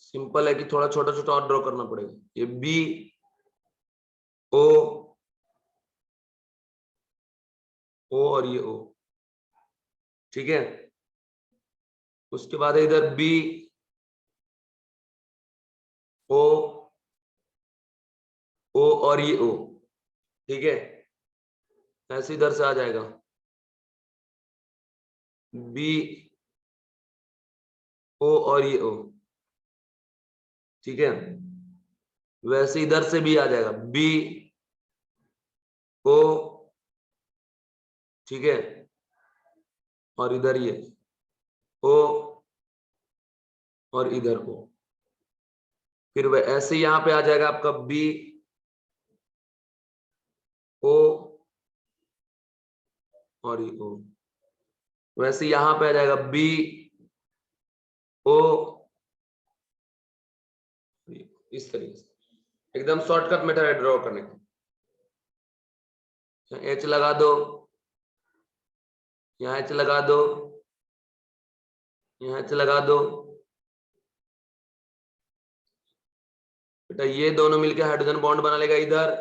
Simple है कि थोड़ा छोटा छोटा और ड्रॉ करना पड़ेगा। ये बी ओ ओ और ये ओ, ठीक है। उसके बाद इधर बी ओ ओ और ये ओ, ठीक है। ऐसे इधर से आ जाएगा बी ओ और ये ओ, ठीक है। वैसे इधर से भी आ जाएगा बी ओ, ठीक है। और इधर ये ओ और इधर ओ, फिर वह ऐसे यहां पे आ जाएगा आपका बी ओ और ये ओ। वैसे यहां पे आ जाएगा बी ओ, इस तरीके से एकदम शॉर्टकट मेथड है ड्रॉ करने का। एच लगा दो, यहाँ एच लगा दो, यहाँ एच लगा दो। बेटा ये दोनों मिलके हाइड्रोजन बॉन्ड बना लेगा इधर,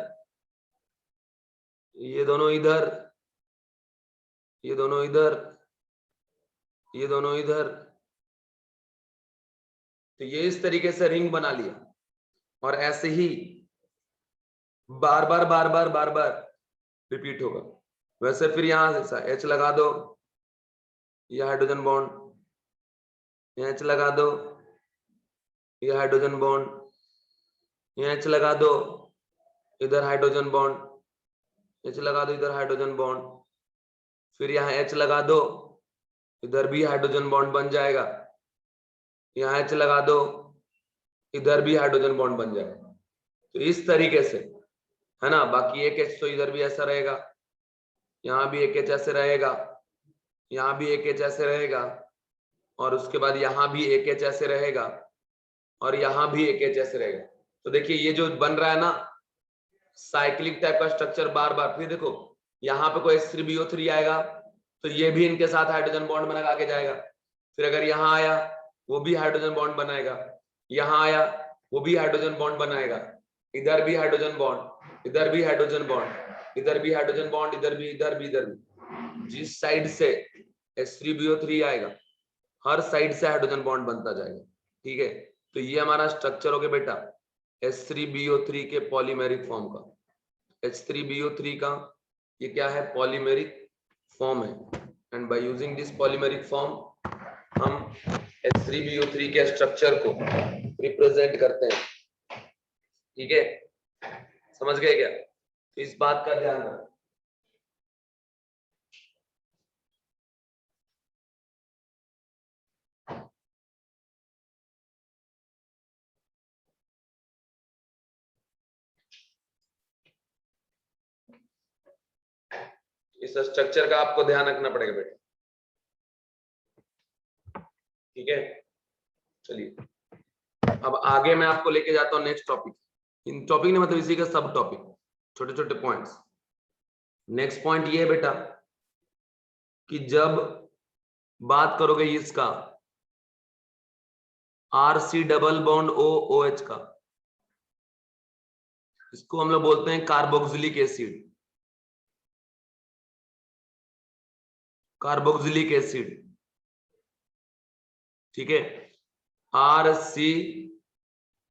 ये दोनों इधर, ये दोनों इधर, ये दोनों इधर। तो ये इस तरीके से रिंग बना लिया। और ऐसे ही बार बार बार बार बार बार रिपीट होगा। वैसे फिर यहां से एच लगा दो, ये हाइड्रोजन बॉन्ड, यहाँ एच लगा दो, ये हाइड्रोजन बॉन्ड, यहाँ एच लगा दो, इधर हाइड्रोजन बॉन्ड, एच लगा दो, इधर हाइड्रोजन बॉन्ड। फिर यहाँ एच लगा दो, इधर भी हाइड्रोजन बॉन्ड बन जाएगा। यहाँ एच लगा दो, इधर भी हाइड्रोजन बॉन्ड बन जाएगा। तो इस तरीके से है ना। बाकी एक एच तो इधर भी ऐसा रहेगा, यहाँ भी एक एच ऐसे रहेगा, यहाँ भी एक एच ऐसे रहेगा, और उसके बाद यहाँ भी एक एच ऐसे रहेगा, और यहाँ भी एक एच ऐसे रहेगा। तो देखिए ये जो बन रहा है ना साइक्लिक टाइप का स्ट्रक्चर बार बार। फिर देखो यहाँ पे कोई H3BO3 आएगा तो ये भी इनके साथ हाइड्रोजन बॉन्ड बना के जाएगा। फिर अगर यहाँ आया वो भी हाइड्रोजन बॉन्ड बनाएगा, यहाँ आया वो भी हाइड्रोजन बॉन्ड बनाएगा, इधर भी हाइड्रोजन बॉन्ड, इधर भी हाइड्रोजन बॉन्ड, इधर भी हाइड्रोजन बॉन्ड, इधर भी, इधर भी, इधर भी। जिस साइड से H3BO3 आएगा हर साइड से हाइड्रोजन बॉन्ड बनता जाएगा, ठीक है। तो ये हमारा स्ट्रक्चर हो गया बेटा H3BO3 के पॉलीमेरिक फॉर्म का। H3BO3 का ये क्या है, पॉलीमेरिक फॉर्म है। And by using this polymeric form हम H3BO3 के स्ट्रक्चर को रिप्रेजेंट करते हैं, ठीक है। समझ गए क्या? तो इस बात का ध्यान रखना। इस स्ट्रक्चर का आपको ध्यान रखना पड़ेगा बेटा, ठीक है। चलिए अब आगे मैं आपको लेके जाता हूँ नेक्स्ट टॉपिक। इन टॉपिक ने मतलब इसी का सब टॉपिक, छोटे छोटे पॉइंट्स। नेक्स्ट पॉइंट ये है बेटा कि जब बात करोगे इसका RC डबल बॉन्ड OH का, इसको हम लोग बोलते हैं कार्बोक्सिलिक एसिड। कार्बोक्सिलिक एसिड, ठीक है। RC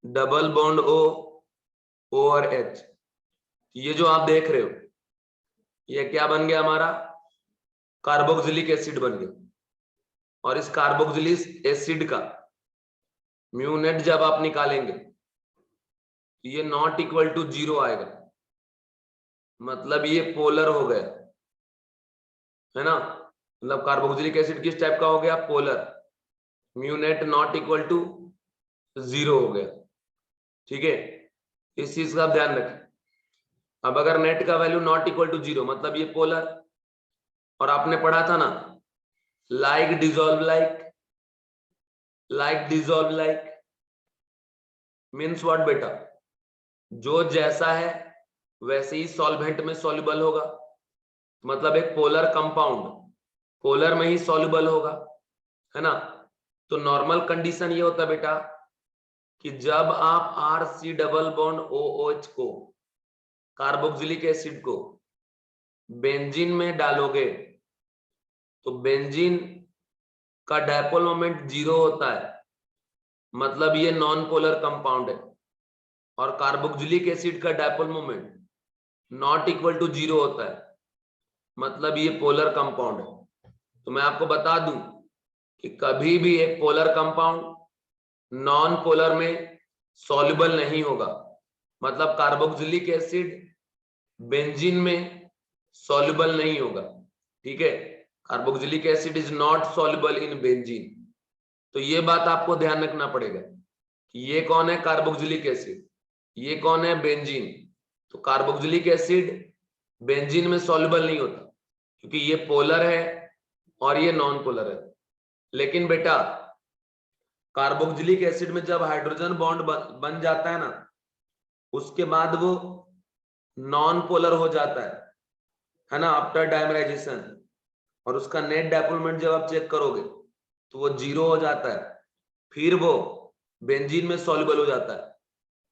डबल बॉन्ड O और H, ये जो आप देख रहे हो ये क्या बन गया हमारा, कार्बोक्सिलिक एसिड बन गया। और इस कार्बोक्सिलिक एसिड का म्यू नेट जब आप निकालेंगे ये नॉट इक्वल टू 0 आएगा, मतलब ये पोलर हो गया, है ना। मतलब कार्बोक्सिलिक एसिड किस टाइप का हो गया, polar. Mu net not equal to 0 हो गया, ठीक है। इस चीज का ध्यान रखें। अब अगर नेट का वैल्यू नॉट इक्वल टू 0 मतलब ये पोलर। और आपने पढ़ा था ना like dissolve like, like dissolve like means what बेटा, जो जैसा है वैसे ही सॉल्वेंट में सॉल्युबल होगा। मतलब एक पोलर कंपाउंड पोलर में ही सॉल्युबल होगा, है ना। तो नॉर्मल कंडीशन ये होता है बेटा कि जब आप RC डबल बॉन्ड OH को, कार्बोक्सिलिक एसिड को बेंजीन में डालोगे तो बेंजीन का डायपोल मोमेंट 0 होता है, मतलब ये नॉन पोलर कंपाउंड है, और कार्बोक्सिलिक एसिड का dipole moment not equal to 0 होता है, मतलब ये पोलर कंपाउंड है। तो मैं आपको बता दूं कि कभी भी एक पोलर कंपाउंड नॉन पोलर में सॉल्युबल नहीं होगा, मतलब कार्बोक्सिलिक एसिड बेंजीन में सॉल्युबल नहीं होगा, ठीक है। Carboxylic acid is not soluble in benzene. तो ये बात आपको ध्यान रखना पड़ेगा कि ये कौन है, कार्बोक्सिलिक एसिड, ये कौन है, बेंजीन। तो कार्बोक्सिलिक एसिड बेंजीन में सॉल्युबल नहीं होता क्योंकि ये पोलर है और ये नॉन पोलर है। लेकिन बेटा कार्बोक्सिलिक एसिड में जब हाइड्रोजन बॉन्ड बन जाता है ना, उसके बाद वो नॉन पोलर हो जाता है ना, आफ्टर डायमराइजेशन, और उसका नेट डायपोल मोमेंट जब आप चेक करोगे तो वो 0 हो जाता है, फिर वो बेंजीन में सॉल्युबल हो जाता है,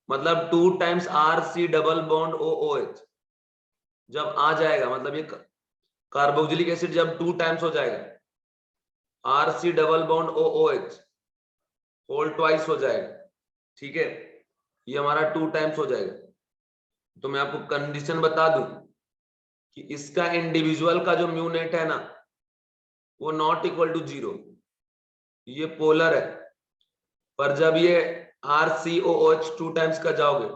मतलब 2 times RC double bond OOH जब आ जाएगा, मतलब ये कार्बोक्सिलिक एसिड जब 2 टाइम्स हो जाएगा, RC double bond OOH whole twice हो जाएगा, ठीक है, ये हमारा 2 टाइम्स हो जाएगा। तो मैं आपको कंडीशन बता दूं कि इसका इंडिविजुअल का जो म्यू नेट है ना, वो नॉट इक्वल टू 0, ये पोलर है, पर जब ये RCOH 2 टाइम्स का जाओगे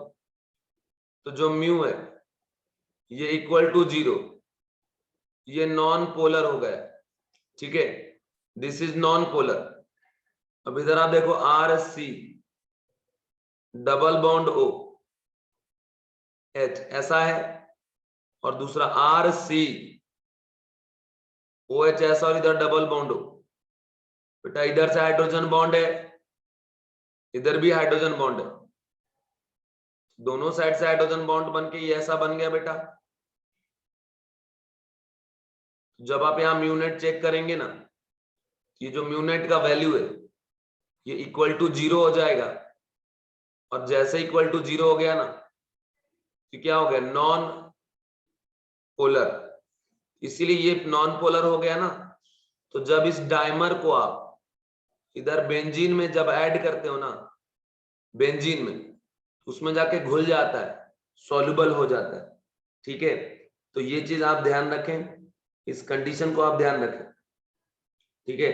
तो जो म्यू है ये इक्वल टू 0, ये नॉन पोलर हो गया, ठीक है, दिस इज नॉन पोलर। अब इधर आप देखो RC डबल बॉन्ड OH ऐसा है, और दूसरा RCOH ऐसा, और इधर डबल बॉन्ड हो। बेटा इधर से हाइड्रोजन बॉन्ड है, इधर भी हाइड्रोजन बॉन्ड है, दोनों साइड से हाइड्रोजन बॉन्ड बन के ये ऐसा बन गया बेटा। जब आप यहाँ म्यूनेट चेक करेंगे ना, ये जो म्यूनेट का वैल्यू है ये इक्वल टू 0 हो जाएगा, और जैसे इक्वल टू 0 हो गया ना, तो क्या हो गया, नॉन पोलर। इसीलिए ये नॉन पोलर हो गया ना, तो जब इस डाइमर को आप इधर बेंजीन में जब ऐड करते हो ना, बेंजीन में, उसमें जाके घुल जाता है, सॉल्युबल हो जाता है, ठीक है। तो ये चीज आप ध्यान रखें, इस कंडीशन को आप ध्यान रखें, ठीक है।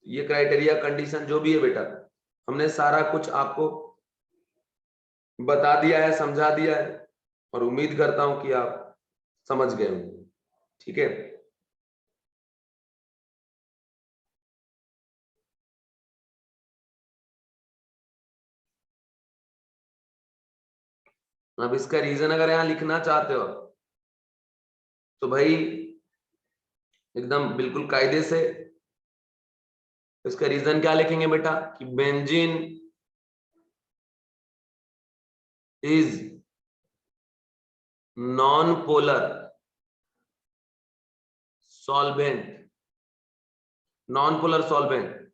ये क्राइटेरिया कंडीशन जो भी है बेटा, हमने सारा कुछ आपको बता दिया है, समझा दिया है, और उम्मीद करता हूं कि आप समझ गए होंगे, ठीक है। अब इसका रीजन अगर यहां लिखना चाहते हो तो भाई एकदम बिल्कुल कायदे से इसका रीजन क्या लिखेंगे बेटा, कि benzene is non polar solvent, non polar solvent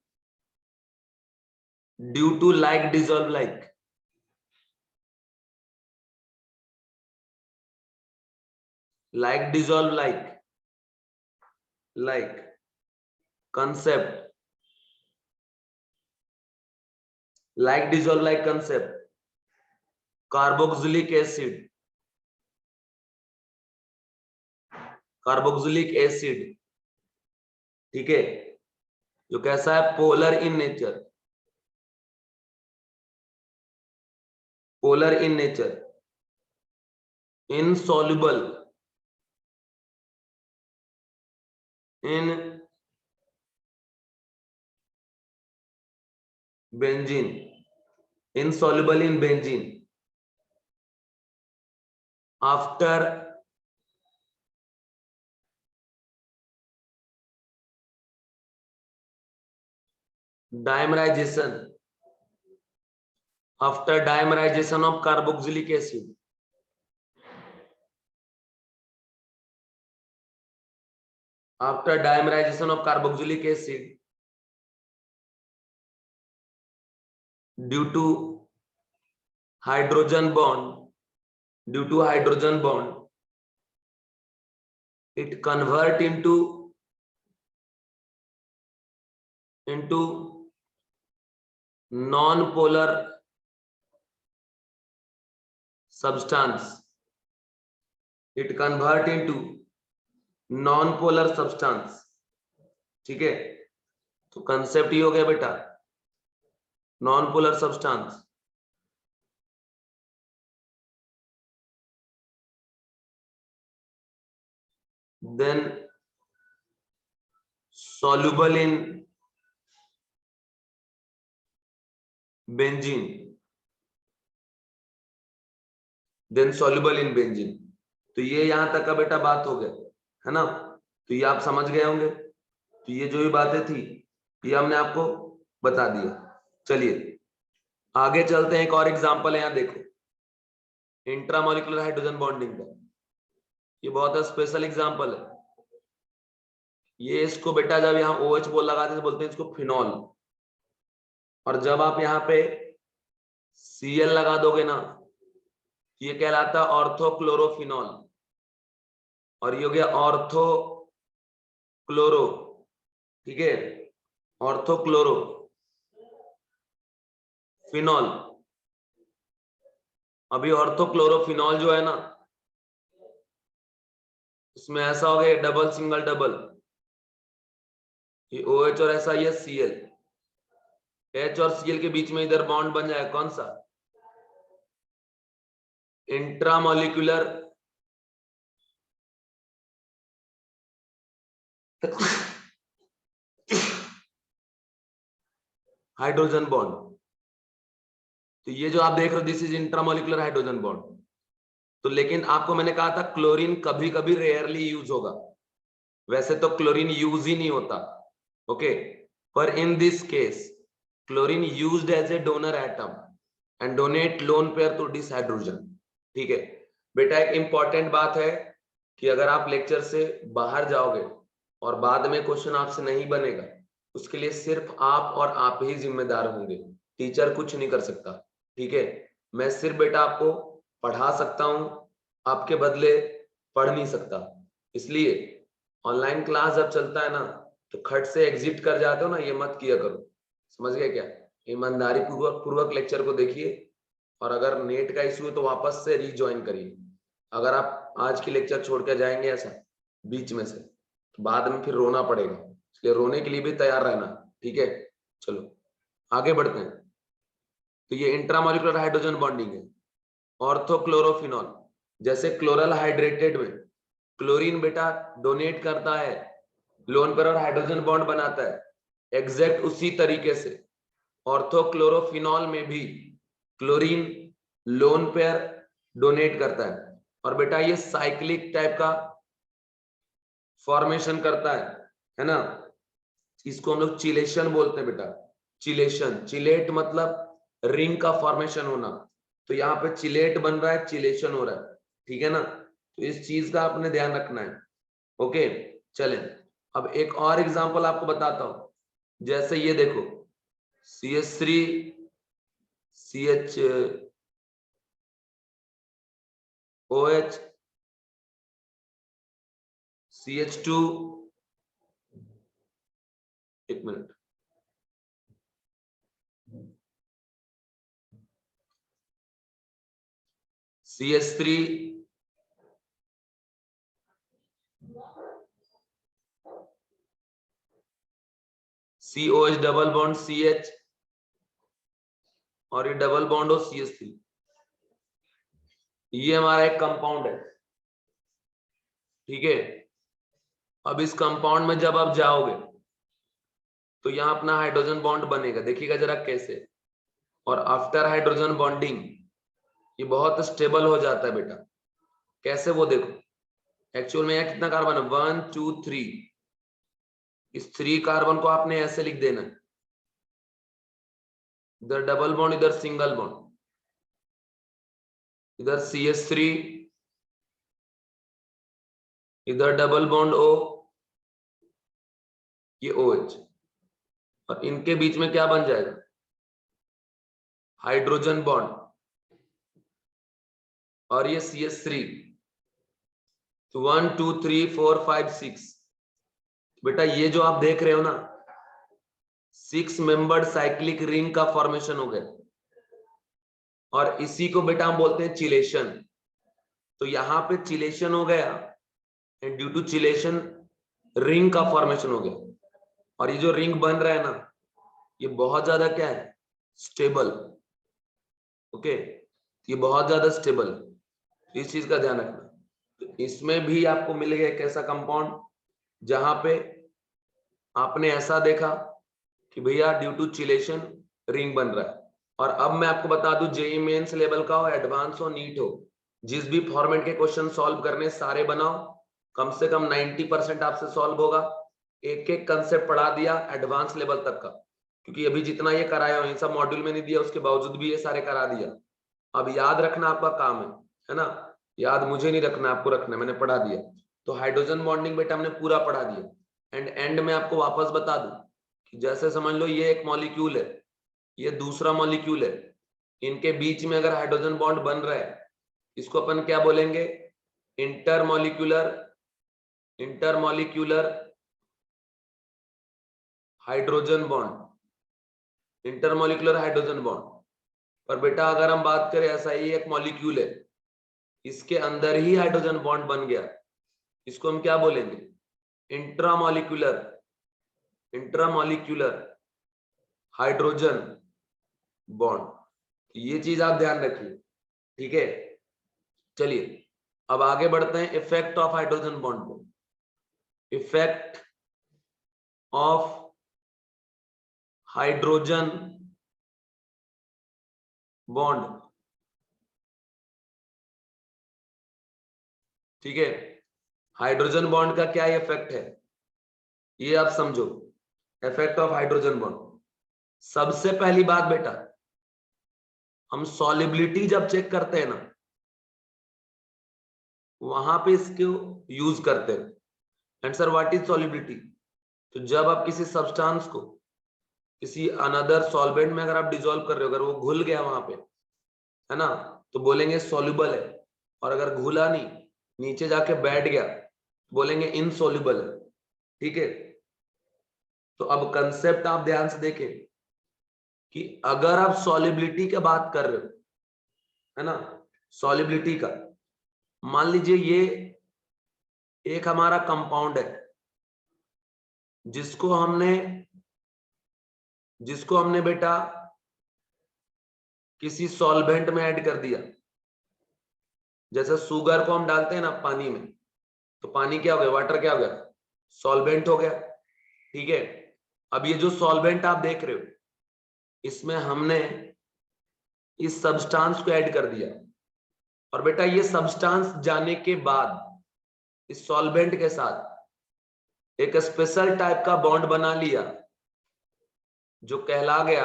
due to like dissolve like, like dissolve like concept, like dissolve like concept, carboxylic acid, ठीक है, जो कैसा है, polar in nature, polar in nature, insoluble in benzene, insoluble in benzene after dimerization, after dimerization of carboxylic acid, after dimerization of carboxylic acid due to hydrogen bond, due to hydrogen bond, it convert into non-polar substance. It convert into non-polar substance. ठीक है, तो concept ये हो गया बेटा, non-polar substance. Then soluble in benzene. Then soluble in benzene. तो ये यहां तक का बेटा बात हो गया है ना, तो ये आप समझ गए होंगे। तो ये जो भी बातें थी ये हमने आपको बता दिया। चलिए आगे चलते हैं, एक और एग्जांपल है, यहाँ देखो इंट्रामोलिकुलर हाइड्रोजन बॉन्डिंग का। ये बहुत स्पेशल एग्जांपल है। ये इसको बेटा जब यहाँ OH बोल लगाते हैं बोलते हैं इसको फिनॉल, और जब आप यहाँ पे Cl लगा दोगे ना ये कहलाता है ऑर्थोक्लोरोफिनॉल, और ये हो गया ऑर्थोक्लोरो। ठीक है, ऑर्थोक्लोरो फिनॉल। अभी ऑर्थोक्लोरोफिनॉल जो है ना इसमें ऐसा हो गया डबल सिंगल डबल, ये OH और ऐसा ये Cl, H और Cl के बीच में इधर बॉन्ड बन जाए कौन सा, इंट्रामोलिकुलर हाइड्रोजन बॉन्ड। तो ये जो आप देख रहे हो this is intramolecular hydrogen bond. तो लेकिन आपको मैंने कहा था क्लोरीन कभी कभी रेयरली यूज होगा, वैसे तो क्लोरीन यूज ही नहीं होता, ओके, पर in this case chlorine used as a donor atom and donate lone pair to this hydrogen. ठीक है बेटा, एक इंपॉर्टेंट बात है कि अगर आप लेक्चर से बाहर जाओगे और बाद में क्वेश्चन आपसे नहीं बनेगा, उसके लिए सिर्फ आप और आप ही जिम्मेदार होंगे, टीचर कुछ नहीं कर सकता। ठीक है, मैं सिर्फ बेटा आपको पढ़ा सकता हूं, आपके बदले पढ़ नहीं सकता। इसलिए ऑनलाइन क्लास जब चलता है ना तो खट से एग्जिट कर जाते हो ना, ये मत किया करो, समझ गए क्या। ईमानदारी पूर्वक लेक्चर को देखिए, और अगर नेट का इश्यू है तो वापस से रीज्वाइन करिए। अगर आप आज की लेक्चर छोड़ के जाएंगे ऐसा बीच में से तो बाद में फिर रोना पड़ेगा, इसलिए रोने के लिए भी तैयार रहना। ठीक है, चलो आगे बढ़ते हैं। तो ये इंट्रामोलिकुलर हाइड्रोजन बॉन्डिंग है। ऑर्थोक्लोरोफिनॉल, जैसे क्लोरल हाइड्रेटेड में क्लोरीन बेटा डोनेट करता है लोन पेयर और हाइड्रोजन बॉन्ड बनाता है, एग्जैक्ट उसी तरीके से ऑर्थोक्लोरोफिनॉल में भी क्लोरीन लोन पेयर डोनेट करता है, और बेटा ये साइक्लिक टाइप का फॉर्मेशन करता है ना। इसको हम लोग चिलेशन बोलते हैं बेटा, चिलेशन, चिलेट मतलब रिंग का फॉर्मेशन होना, तो यहाँ पे चिलेट बन रहा है, चिलेशन हो रहा है। ठीक है ना, तो इस चीज का आपने ध्यान रखना है। ओके चलें, अब एक और एग्जांपल आपको बताता हूं। जैसे ये देखो CH3 CHOH CH2, एक minute, CH3 COH double bond CH, और ये डबल बॉन्ड हो CH3, ये हमारा एक कंपाउंड है। ठीक है, अब इस कंपाउंड में जब आप जाओगे तो यहां अपना हाइड्रोजन बॉन्ड बनेगा, देखिएगा जरा कैसे। और आफ्टर हाइड्रोजन बॉन्डिंग ये बहुत स्टेबल हो जाता है बेटा। कैसे वो देखो, एक्चुअल में यहाँ कितना कार्बन है 1 2 3, इस 3 कार्बन को आपने ऐसे लिख देना है, इधर डबल बॉन्ड इधर सिंगल बॉन्ड, इधर CH3 इधर डबल बॉन्ड O, ये OH, और इनके बीच में क्या बन जाएगा हाइड्रोजन बॉन्ड। और ये CH3, तो 1 2 3 4 5 6। बेटा ये जो आप देख रहे हो ना, 6 मेंबर्ड साइक्लिक रिंग का फॉर्मेशन हो गया, और इसी को बेटा हम बोलते हैं चिलेशन। तो यहां पे चिलेशन हो गया, and due to chelation ring का फॉर्मेशन हो गया। और ये जो रिंग बन रहा है ना, ये बहुत ज्यादा क्या है, स्टेबल। ओके, ये बहुत ज्यादा स्टेबल, इस चीज का ध्यान रखना। तो इसमें भी आपको मिल गया एक ऐसा कंपाउंड जहां पे आपने ऐसा देखा कि भैया ड्यू टू चिलेशन रिंग बन रहा है। और अब मैं आपको बता दूं, जेईई मेंस लेवल का हो, एडवांस हो, नीट हो, जिस भी फॉर्मेट के क्वेश्चन सॉल्व करने सारे बनाओ, कम से कम 90% आपसे सॉल्व होगा। एक एक कंसेप्ट पढ़ा दिया एडवांस लेवल तक का, क्योंकि अभी जितना ये कराया हो, सब मॉड्यूल में नहीं दिया, उसके बावजूद भी ये सारे करा दिया। अब याद रखना आपका काम है ना, याद मुझे नहीं रखना, आपको रखना, मैंने पढ़ा दिया। तो हाइड्रोजन बॉन्डिंग बेटा हमने पूरा पढ़ा दिया। एंड में आपको वापस बता दूं कि जैसे समझ लो ये एक मॉलिक्यूल है, ये दूसरा मॉलिक्यूल है, इनके बीच में अगर हाइड्रोजन बॉन्ड बन रहा है, इसको अपन क्या बोलेंगे, intermolecular hydrogen bond, intermolecular hydrogen bond. पर बेटा अगर हम बात करें, ऐसा ही एक मॉलिक्यूल है, इसके अंदर ही हाइड्रोजन बॉन्ड बन गया, इसको हम क्या बोलेंगे, इंट्रामॉलिक्यूलर हाइड्रोजन बॉन्ड। ये चीज आप ध्यान रखिए, ठीक है। चलिए अब आगे बढ़ते हैं इफेक्ट ऑफ हाइड्रोजन बॉन्ड को। इफेक्ट ऑफ हाइड्रोजन बॉन्ड, ठीक है। हाइड्रोजन बॉन्ड का क्या इफेक्ट है, ये आप समझो। इफेक्ट ऑफ हाइड्रोजन बॉन्ड, सबसे पहली बात बेटा, हम सॉलिबिलिटी जब चेक करते हैं ना, वहां पे इसको यूज करते हैं। And sir what is solubility, तो जब आप किसी सब्सटेंस को किसी अनदर सॉल्वेंट में अगर आप डिसॉल्व कर रहे हो, अगर वो घुल गया वहां पे, है ना, तो बोलेंगे सॉल्युबल है। और अगर घुला नहीं, नीचे जाके बैठ गया, बोलेंगे इनसॉल्युबल है, ठीक है। तो अब कंसेप्ट आप ध्यान से देखें कि अगर आप सॉलिबिलिटी की बात कर रहे हो, है ना, सॉलिबिलिटी का, मान लीजिए ये एक हमारा कंपाउंड है जिसको हमने बेटा किसी सॉल्वेंट में ऐड कर दिया। जैसे शुगर को हम डालते हैं ना पानी में, तो पानी क्या हो गया, वाटर क्या हो गया, सॉल्वेंट हो गया, ठीक है। अब ये जो सॉल्वेंट आप देख रहे हो, इसमें हमने इस सब्सटेंस को ऐड कर दिया, और बेटा ये सब्सटेंस जाने के बाद इस सॉल्वेंट के साथ एक स्पेशल टाइप का बॉन्ड बना लिया, जो कहला गया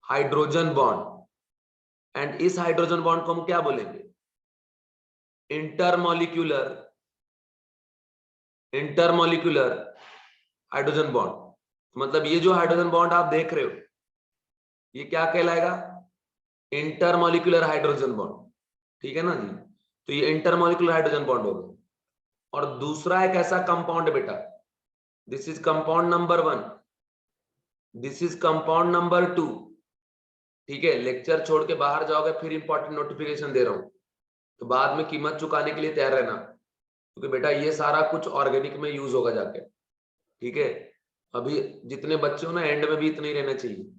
हाइड्रोजन बॉन्ड। एंड इस हाइड्रोजन बॉन्ड को हम क्या बोलेंगे, इंटरमॉलिक्यूलर हाइड्रोजन बॉन्ड। मतलब ये जो हाइड्रोजन बॉन्ड आप देख रहे हो, ये क्या कहलाएगा, इंटरमॉलिक्यूलर हाइड्रोजन बॉन्ड, ठीक है ना जी। तो ये इंटरमॉलिक्यूलर हाइड्रोजन बॉन्ड होगा। और दूसरा एक ऐसा कंपाउंड बेटा, this is compound number 1, this is compound number 2, ठीक है। लेक्चर छोड़ के बाहर जाओगे फिर इंपॉर्टेंट नोटिफिकेशन दे रहा हूं, तो बाद में कीमत चुकाने के लिए तैयार रहना, क्योंकि बेटा ये सारा कुछ ऑर्गेनिक में यूज होगा जाके, ठीक है। अभी जितने बच्चे हो ना, एंड में भी इतने ही रहना चाहिए।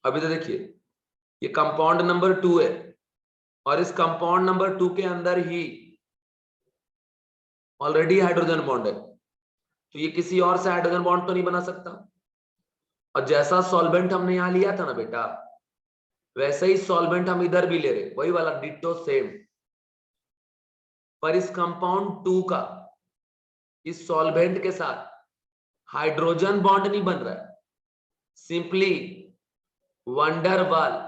अभी तो देखिए ये कंपाउंड नंबर 2 है, और इस कंपाउंड नंबर 2 के अंदर ही ऑलरेडी हाइड्रोजन बॉन्ड है, तो ये किसी और से हाइड्रोजन बॉन्ड तो नहीं बना सकता। और जैसा सॉल्वेंट हमने यहां लिया था ना बेटा, वैसे ही सॉल्वेंट हम इधर भी ले रहे, वही वाला डिट्टो सेम। पर इस कंपाउंड 2 का इस सॉल्वेंट के साथ हाइड्रोजन बॉन्ड नहीं बन रहा है, simply van der Waals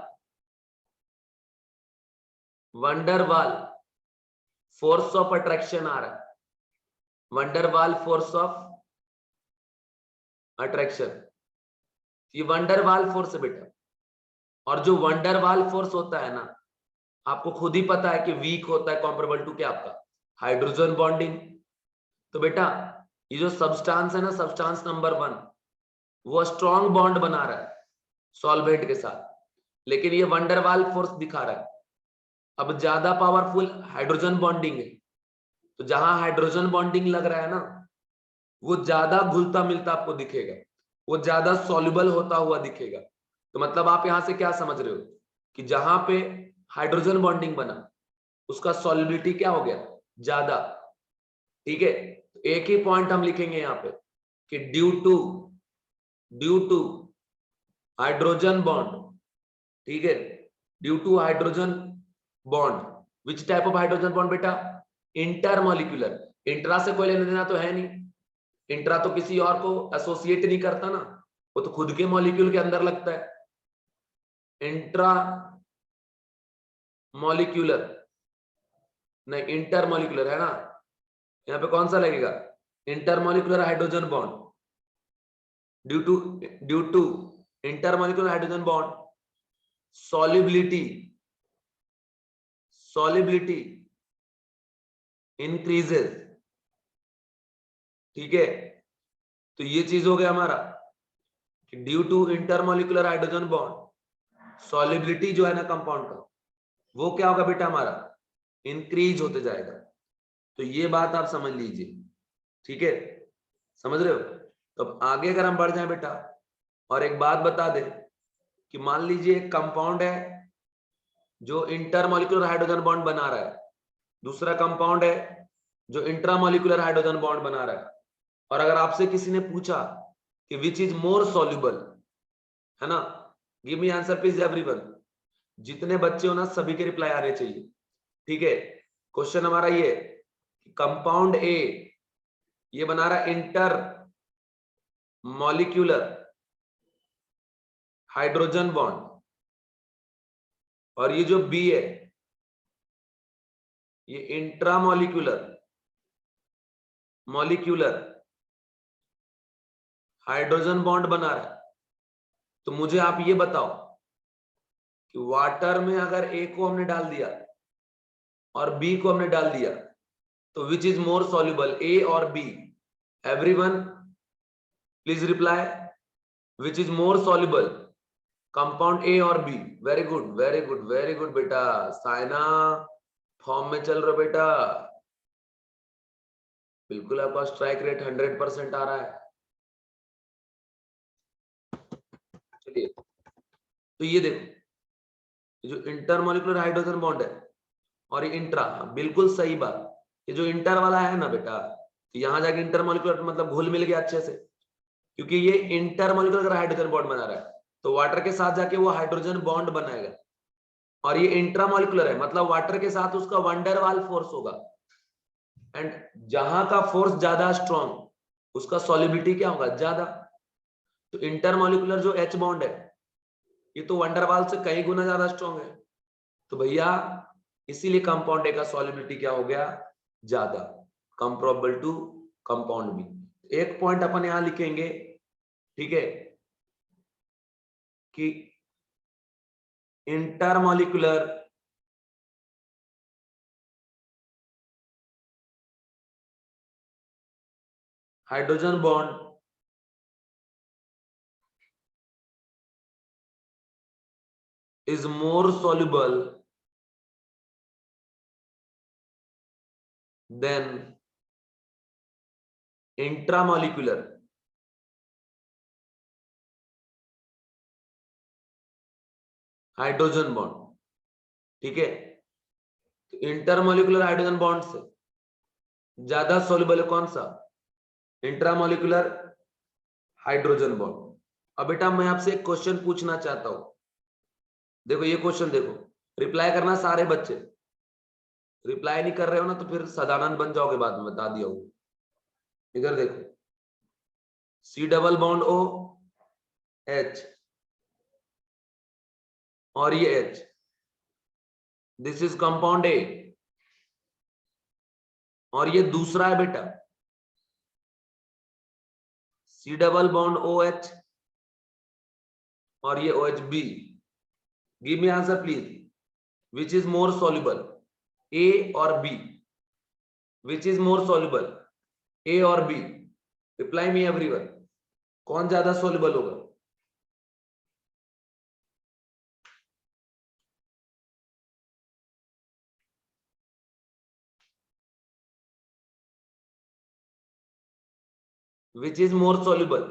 force of attraction आ रहा है, वंडरवाल फोर्स ऑफ अट्रैक्शन, ये वंडरवाल फोर्स है बेटा। और जो वंडरवाल फोर्स होता है ना, आपको खुद ही पता है कि वीक होता है कंपेरेबल टू क्या आपका हाइड्रोजन बॉन्डिंग। तो बेटा ये जो सब्सटेंस है ना, सब्सटेंस नंबर 1, वो स्ट्रॉन्ग बॉन्ड बना रहा है सॉल्वेंट के साथ, लेकिन ये वंडरवाल फोर्स दिखा रहा है। अब ज्यादा पावरफुल हाइड्रोजन बॉन्डिंग है, तो जहां हाइड्रोजन बॉन्डिंग लग रहा है ना, वो ज्यादा घुलता मिलता आपको दिखेगा, वो ज्यादा सॉल्युबल होता हुआ दिखेगा। तो मतलब आप यहां से क्या समझ रहे हो कि जहां पे हाइड्रोजन बॉन्डिंग बना उसका सॉल्युबिलिटी क्या हो गया, ज्यादा। ठीक है, एक ही पॉइंट हम लिखेंगे यहां पे कि ड्यू टू हाइड्रोजन बॉन्ड, ठीक है, due to hydrogen bond, which type of hydrogen bond बेटा, इंटरमॉलिक्यूलर। इंट्रा से कोई लेना देना तो है नहीं, इंट्रा तो किसी और को एसोसिएट नहीं करता ना, वो तो खुद के मॉलिक्यूल के अंदर लगता है। इंट्रा मॉलिक्यूलर नहीं, इंटरमॉलिक्यूलर है ना, यहाँ पे कौन सा लगेगा, intermolecular hydrogen bond. Due to intermolecular hydrogen bond solubility increases. ठीक है, तो ये चीज हो गया हमारा कि due to intermolecular hydrogen bond solubility जो है ना कंपाउंड का, वो क्या होगा बेटा हमारा, इंक्रीज होते जाएगा। तो ये बात आप समझ लीजिए। ठीक है, समझ रहे हो। तो अब आगे अगर हम बढ़ जाए बेटा, और एक बात बता दे कि मान लीजिए एक कंपाउंड है जो इंटरमॉलिक्यूलर हाइड्रोजन बॉन्ड बना रहा है, दूसरा कंपाउंड है जो इंट्रामॉलिक्यूलर हाइड्रोजन बॉन्ड बना रहा है, और अगर आपसे किसी ने पूछा कि विच इज मोर सॉल्युबल, है ना, give me answer please everyone. जितने बच्चे हो ना सभी के रिप्लाई आने चाहिए। ठीक है, क्वेश्चन हमारा ये कंपाउंड ए ये बना रहा है इंटर मॉलिक्यूलर हाइड्रोजन बॉन्ड, और ये जो बी है ये इंट्रामॉलिक्यूलर मॉलिक्यूलर हाइड्रोजन बॉन्ड बना रहा है। तो मुझे आप ये बताओ कि वाटर में अगर ए को हमने डाल दिया और बी को हमने डाल दिया, तो विच इज मोर सॉल्युबल, ए और B? Everyone please reply, which is more soluble, compound A और B? Very good very good very good बेटा, साइना फॉर्म में चल रहा बेटा, बिल्कुल आपका स्ट्राइक रेट 100% आ रहा है। चलिए, तो ये देखो, ये जो इंटरमॉलिक्यूलर हाइड्रोजन बॉन्ड है और ये इंट्रा, बिल्कुल सही बात, ये जो इंटर वाला है ना बेटा, तो यहां जाके इंटरमॉलिक्यूलर मतलब घुल मिल गया अच्छे से, क्योंकि ये इंटरमॉलिक्यूलर हाइड्रोजन बॉन्ड बना रहा है, तो वाटर के साथ जाके वो हाइड्रोजन बॉन्ड बनाएगा। और ये इंट्रामॉलिक्यूलर है, मतलब वाटर के साथ उसका वंडरवाल फोर्स होगा, एंड जहां का फोर्स ज्यादा स्ट्रॉन्ग उसका सॉल्युबिलिटी क्या होगा, ज्यादा। तो इंटरमॉलिक्यूलर जो एच बॉन्ड है ये तो वंडरवाल से कई गुना ज्यादा स्ट्रॉन्ग है, तो भैया इसीलिए कंपाउंड ए का सॉल्युबिलिटी क्या हो गया, ज्यादा, कंपेरेबल टू कंपाउंड बी। एक पॉइंट अपन यहां लिखेंगे, ठीक है, कि intermolecular hydrogen bond is more soluble than intramolecular hydrogen bond. ठीक है, तो इंटरमोलिकुलर हाइड्रोजन बॉन्ड से ज्यादा सोल्युबल है कौन सा, इंट्रामोलिकुलर हाइड्रोजन बॉन्ड। अब बेटा मैं आपसे एक क्वेश्चन पूछना चाहता हूं, देखो ये क्वेश्चन देखो, रिप्लाई करना सारे बच्चे, रिप्लाई नहीं कर रहे हो ना तो फिर सदानंद बन जाओगे बाद में, बता दिया हूं। इधर देखो, C double bond O H और ये H, this is compound A, और ये दूसरा है बेटा C double bond O H और ये O H B. Give me answer please, which is more soluble, A और B? Which is more soluble, A और बी? रिप्लाई मी एवरीवन, कौन ज्यादा सॉल्युबल होगा? विच इज मोर सॉल्युबल,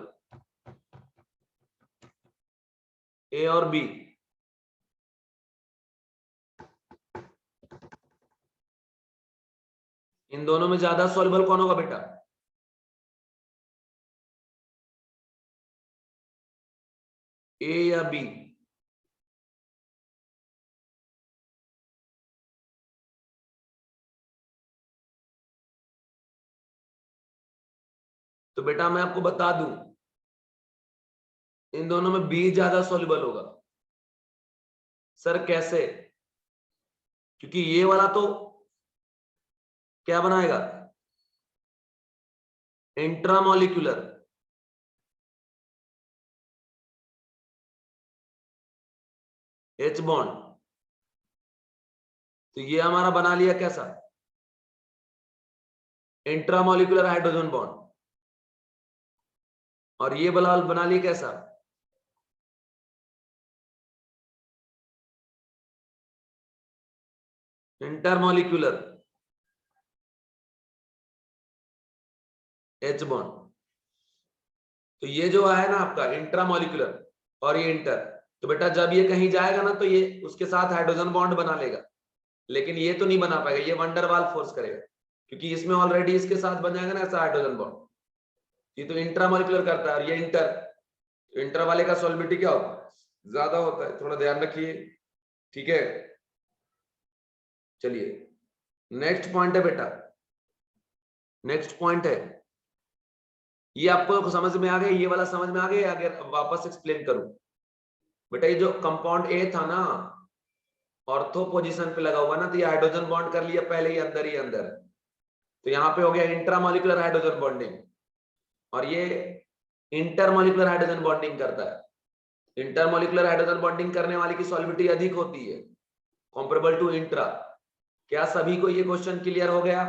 ए और B? इन दोनों में ज्यादा सॉल्युबल कौन होगा बेटा? ए या बी? तो बेटा मैं आपको बता दूं, इन दोनों में बी ज्यादा सॉल्युबल होगा। सर कैसे? क्योंकि ये वाला तो क्या बनाएगा, इंट्रामोलिक्यूलर, एच बॉन्ड। तो ये हमारा बना लिया कैसा, इंट्रामोलिकुलर हाइड्रोजन बॉन्ड। और ये बना लिया कैसा, इंटरमोलिकुलर एच बॉन्ड। तो ये जो है ना आपका इंट्रामोलिकुलर और ये इंटर, तो बेटा जब ये कहीं जाएगा ना तो ये उसके साथ हाइड्रोजन बॉन्ड बना लेगा, लेकिन ये तो नहीं बना पाएगा, ये वंडरवाल फोर्स करेगा, क्योंकि इसमें ऑलरेडी इसके साथ बन जाएगा ना ऐसा हाइड्रोजन बॉन्ड। ये तो इंट्रामोलिकुलर करता है और ये इंटर, इंटर वाले का सॉल्युबिलिटी क्या होता है, ज्यादा होता है, थोड़ा ध्यान रखिए, ठीक है। चलिए नेक्स्ट पॉइंट है बेटा, नेक्स्ट पॉइंट है, ये आपको समझ में आ गया, ये वाला समझ में आ गया, अगर वापस एक्सप्लेन करूं? बेटा ये जो कंपाउंड ए था ना, ऑर्थो पोजीशन पे लगा हुआ ना, तो ये हाइड्रोजन बॉन्ड कर लिया पहले ही अंदर, तो यहाँ पे हो गया इंट्रामोलिकुलर हाइड्रोजन बॉन्डिंग, और ये इंटरमोलिकुलर हाइड्रोजन बॉन्डिंग करता है। इंटरमोलिकुलर हाइड्रोजन बॉन्डिंग करने वाले की सॉल्युबिलिटी अधिक होती है कंपेरेबल टू इंट्रा। क्या सभी को ये क्वेश्चन क्लियर हो गया?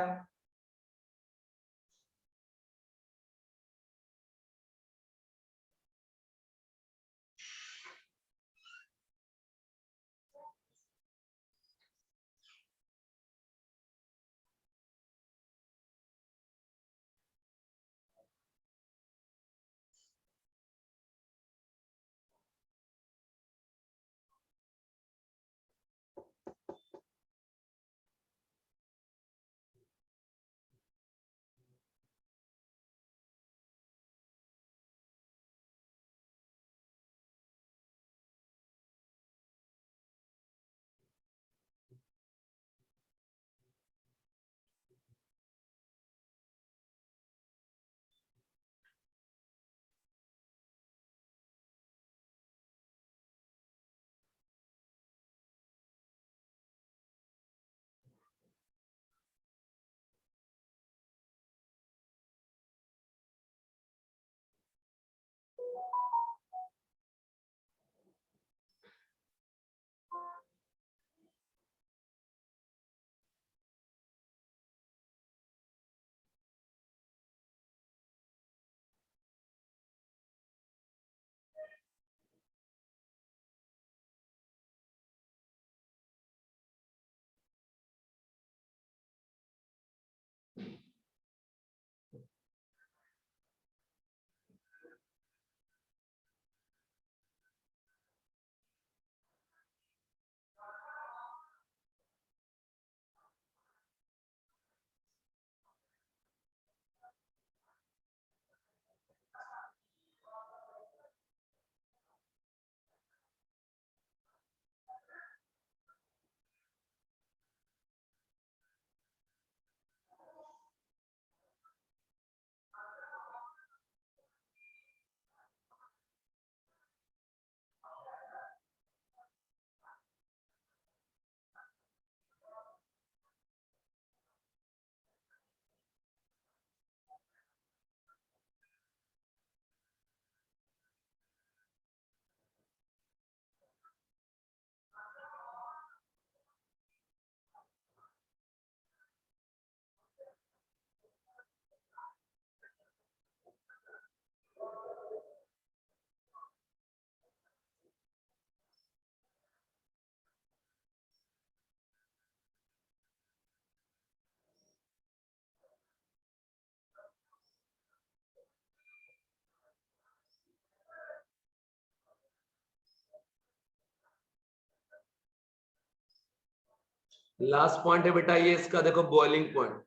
लास्ट पॉइंट है बेटा ये इसका, देखो बॉइलिंग पॉइंट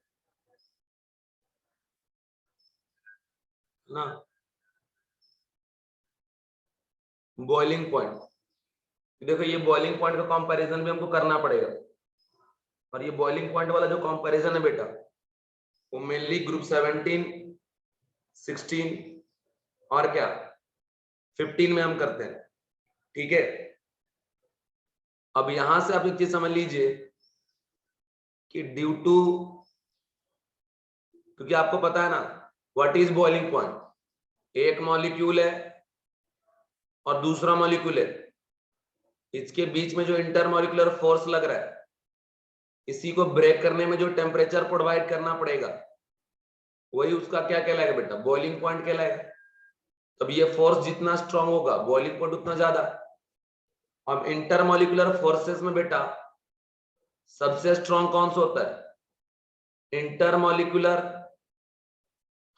ना, बॉइलिंग पॉइंट। देखो ये बॉइलिंग पॉइंट का कंपैरिजन भी हमको करना पड़ेगा, और ये बॉइलिंग पॉइंट वाला जो कंपैरिजन है बेटा वो मेनली ग्रुप 17, 16 और क्या 15 में हम करते हैं। ठीक है, अब यहां से आप एक चीज समझ लीजिए कि ड्यू टू, क्योंकि आपको पता है ना व्हाट इज बॉइलिंग पॉइंट, एक मॉलिक्यूल है और दूसरा मॉलिक्यूल है, इसके बीच में जो इंटरमॉलिक्यूलर फोर्स लग रहा है, इसी को ब्रेक करने में जो टेम्परेचर प्रोवाइड करना पड़ेगा, वही उसका क्या कहलाएगा बेटा, बॉइलिंग पॉइंट कहलाएगा। तब ये फोर्स जितना स्ट्रांग होगा बॉइलिंग पॉइंट उतना ज्यादा। अब इंटरमॉलिक्यूलर फोर्सेस में बेटा सबसे स्ट्रांग कौन सा होता है, इंटरमॉलिक्यूलर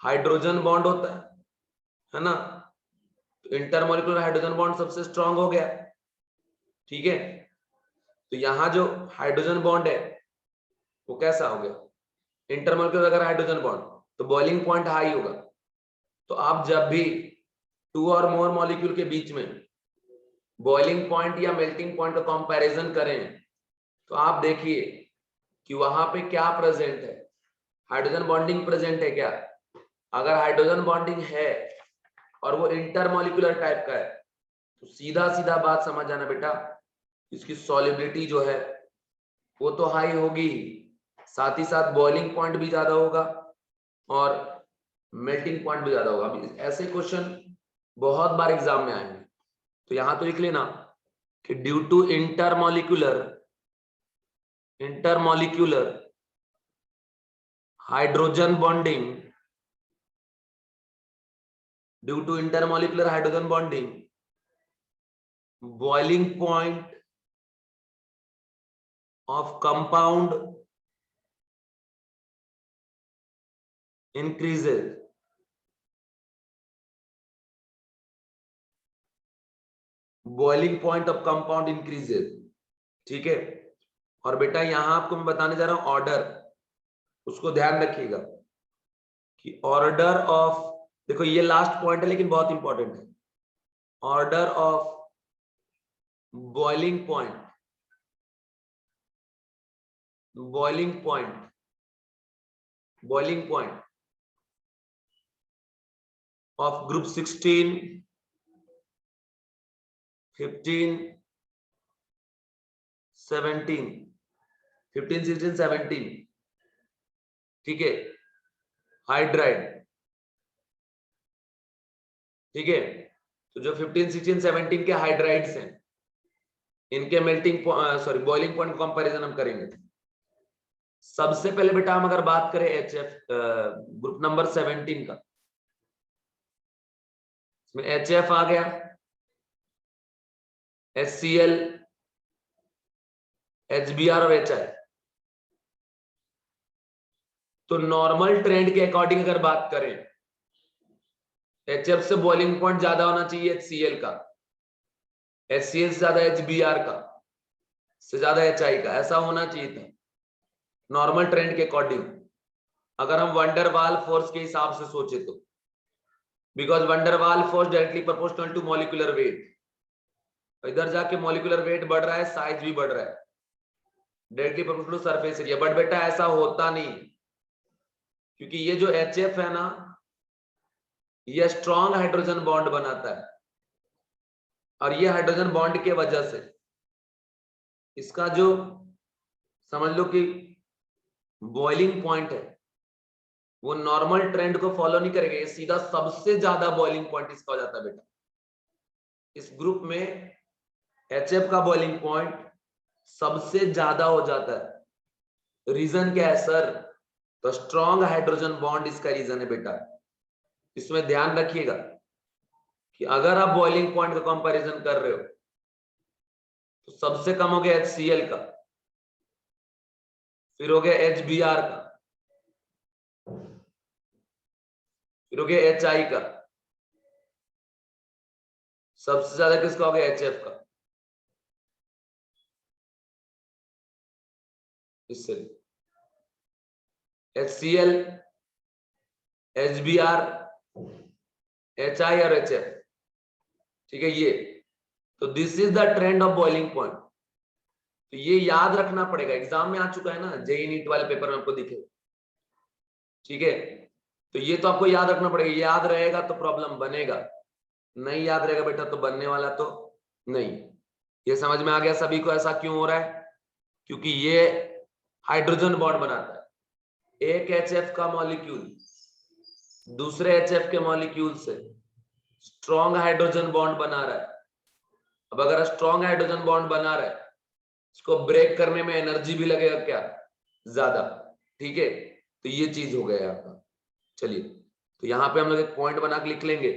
हाइड्रोजन बॉन्ड होता है ना, तो इंटरमॉलिक्यूलर हाइड्रोजन बॉन्ड सबसे स्ट्रांग हो गया। ठीक है, तो यहां जो हाइड्रोजन बॉन्ड है वो कैसा हो गया, इंटरमॉलिक्यूलर अगर हाइड्रोजन बॉन्ड, तो बॉइलिंग पॉइंट हाई होगा। तो आप जब भी टू और मोर मॉलिक्यूल के बीच में बॉइलिंग पॉइंट या मेल्टिंग पॉइंट का कंपैरिजन करें, तो आप देखिए कि वहां पे क्या प्रेजेंट है, हाइड्रोजन बॉन्डिंग प्रेजेंट है क्या। अगर हाइड्रोजन बॉन्डिंग है और वो इंटरमॉलिक्यूलर टाइप का है, तो सीधा सीधा बात समझ जाना बेटा, इसकी सॉल्युबिलिटी जो है वो तो हाई होगी, साथ ही साथ बॉइलिंग पॉइंट भी ज्यादा होगा और मेल्टिंग पॉइंट भी ज्यादा होगा। अभी ऐसे क्वेश्चन बहुत बार एग्जाम में आएंगे, तो यहां तो लिख लेना कि due to intermolecular hydrogen bonding, due to intermolecular hydrogen bonding, boiling point of compound increases, boiling point of compound increases. ठीक है, और बेटा यहां आपको मैं बताने जा रहा हूं ऑर्डर, उसको ध्यान रखिएगा कि ऑर्डर ऑफ, देखो ये लास्ट पॉइंट है लेकिन बहुत इंपॉर्टेंट है, order of boiling point, boiling point, boiling point of group 16, 15, 17, 15, 16, 17, ठीक है, हाइड्राइड। ठीक है, तो जो 15, 16, 17 के हाइड्राइड्स हैं, इनके melting sorry boiling point comparison हम करेंगे। सबसे पहले बेटा हम अगर बात करें HF ग्रुप नंबर 17 का, इसमें HF आ गया, HCl, HBr और HI। तो नॉर्मल ट्रेंड के अकॉर्डिंग अगर बात करें, HF से बॉइलिंग पॉइंट ज्यादा होना चाहिए HCl का, HCl से ज्यादा HBr का, से ज्यादा HI का, ऐसा होना चाहिए था नॉर्मल ट्रेंड के अकॉर्डिंग, अगर हम वंडरवाल फोर्स के हिसाब से सोचे तो, because van der Waals force directly proportional to molecular weight. इधर जाके मॉलिक्यूलर वेट बढ़ रहा है, साइज भी बढ़ रहा है, directly proportional to surface area. But बेटा ऐसा होता नहीं, क्योंकि ये जो HF है ना, ये स्ट्रॉन्ग हाइड्रोजन बॉन्ड बनाता है, और ये हाइड्रोजन बॉन्ड के वजह से इसका जो समझ लो कि बॉइलिंग पॉइंट है वो नॉर्मल ट्रेंड को फॉलो नहीं करेगा, ये सीधा सबसे ज्यादा बॉइलिंग पॉइंट इसका हो जाता है बेटा। इस ग्रुप में HF का बॉइलिंग पॉइंट सबसे ज्यादा हो जाता है। रीजन क्या है सर, तो स्ट्रॉन्ग हाइड्रोजन बॉन्ड इसका रीजन है बेटा। इसमें ध्यान रखिएगा कि अगर आप बॉइलिंग पॉइंट का कंपैरिजन कर रहे हो, तो सबसे कम हो गया HCl का, फिर हो गया HBr का, फिर हो गया HI का, सबसे ज्यादा किसका हो गया HF का। इससे HCl, HBr, HI और HF, ठीक है ये। तो this is the trend of boiling point. तो ये याद रखना पड़ेगा, एग्जाम में आ चुका है ना, जेईई नीट वाले पेपर में आपको दिखे, ठीक है। तो ये तो आपको याद रखना पड़ेगा, याद रहेगा तो प्रॉब्लम बनेगा, नहीं याद रहेगा बेटा तो बनने वाला तो नहीं। ये समझ में आ गया सभी को ऐसा क्यों हो रहा है? क्योंकि ये हाइड्रोजन बॉन्ड बनाता है। एक HF का मॉलिक्यूल दूसरे HF के मॉलिक्यूल से स्ट्रॉन्ग हाइड्रोजन बॉन्ड बना रहा है। अब अगर स्ट्रॉन्ग हाइड्रोजन बॉन्ड बना रहा है, इसको ब्रेक करने में एनर्जी भी लगेगा क्या, ज्यादा, ठीक है। तो ये चीज हो गया आपका। चलिए, तो यहां पे हम लोग एक पॉइंट बना के लिख लेंगे,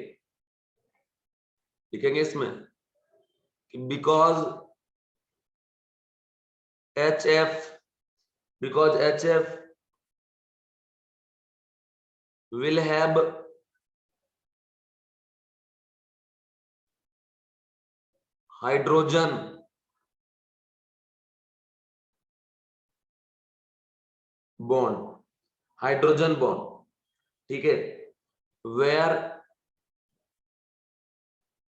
लिखेंगे इसमें कि because HF will have hydrogen bond, ठीक है, where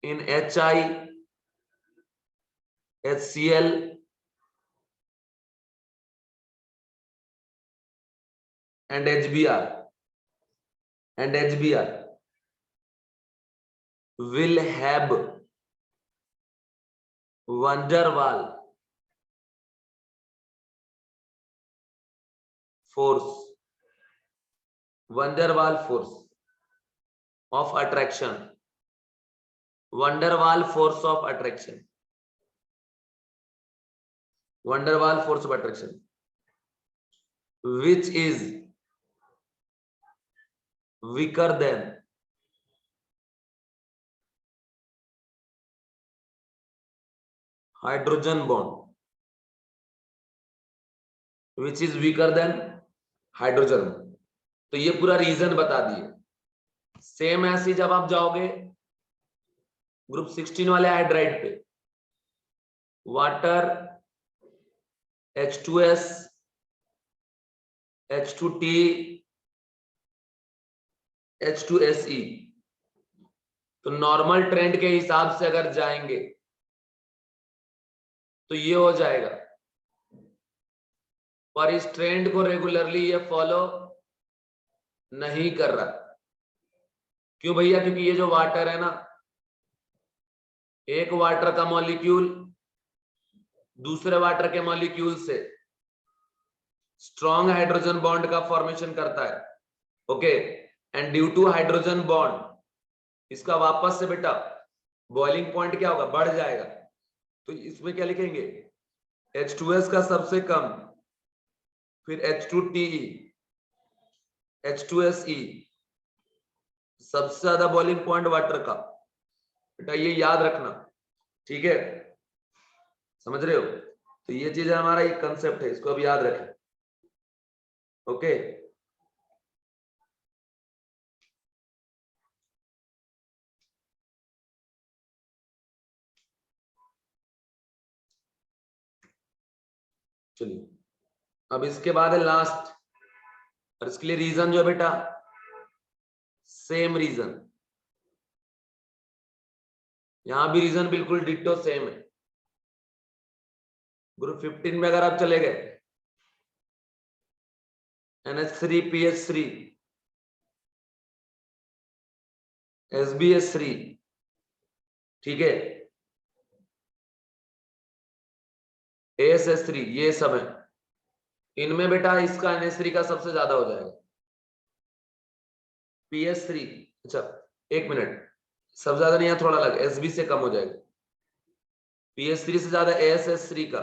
in HI, HCl and HBr will have van der Waal force of attraction, van der Waal force of attraction, which is weaker than hydrogen bond, तो ये पूरा reason बता दिए। Same ऐसे जब आप जाओगे ग्रुप 16 वाले हाइड्राइड पे, वाटर H2S H2T H2SE, तो नॉर्मल ट्रेंड के हिसाब से अगर जाएंगे तो ये हो जाएगा, पर इस ट्रेंड को रेगुलरली ये फॉलो नहीं कर रहा। क्यों भैया? क्योंकि ये जो वाटर है ना, एक वाटर का मॉलिक्यूल दूसरे वाटर के मॉलिक्यूल से स्ट्रॉन्ग हाइड्रोजन बॉन्ड का फॉर्मेशन करता है, okay. And due to hydrogen bond इसका वापस से बेटा बॉइलिंग पॉइंट क्या होगा, बढ़ जाएगा। तो इसमें क्या लिखेंगे, H2S का सबसे कम, फिर H2TE H2SE, सबसे ज्यादा बॉइलिंग पॉइंट वाटर का, बेटा ये याद रखना, ठीक है, समझ रहे हो। तो ये चीज हमारा एक कंसेप्ट है, इसको अब याद रखें, ओके। चलिए, अब इसके बाद है लास्ट, और इसके लिए रीजन जो है बेटा सेम रीजन, यहां भी रीजन बिल्कुल डिट्टो सेम है। ग्रुप 15 में अगर आप चले गए, NH3PH3 SbH3, ठीक है, ASH3, ये सब है। इनमें बेटा इसका NH3 का सबसे ज्यादा हो जाएगा, PH3, अच्छा एक मिनट, सब ज्यादा नहीं है, थोड़ा अलग, SB से कम हो जाएगा, PH3 से ज्यादा ASH3 का,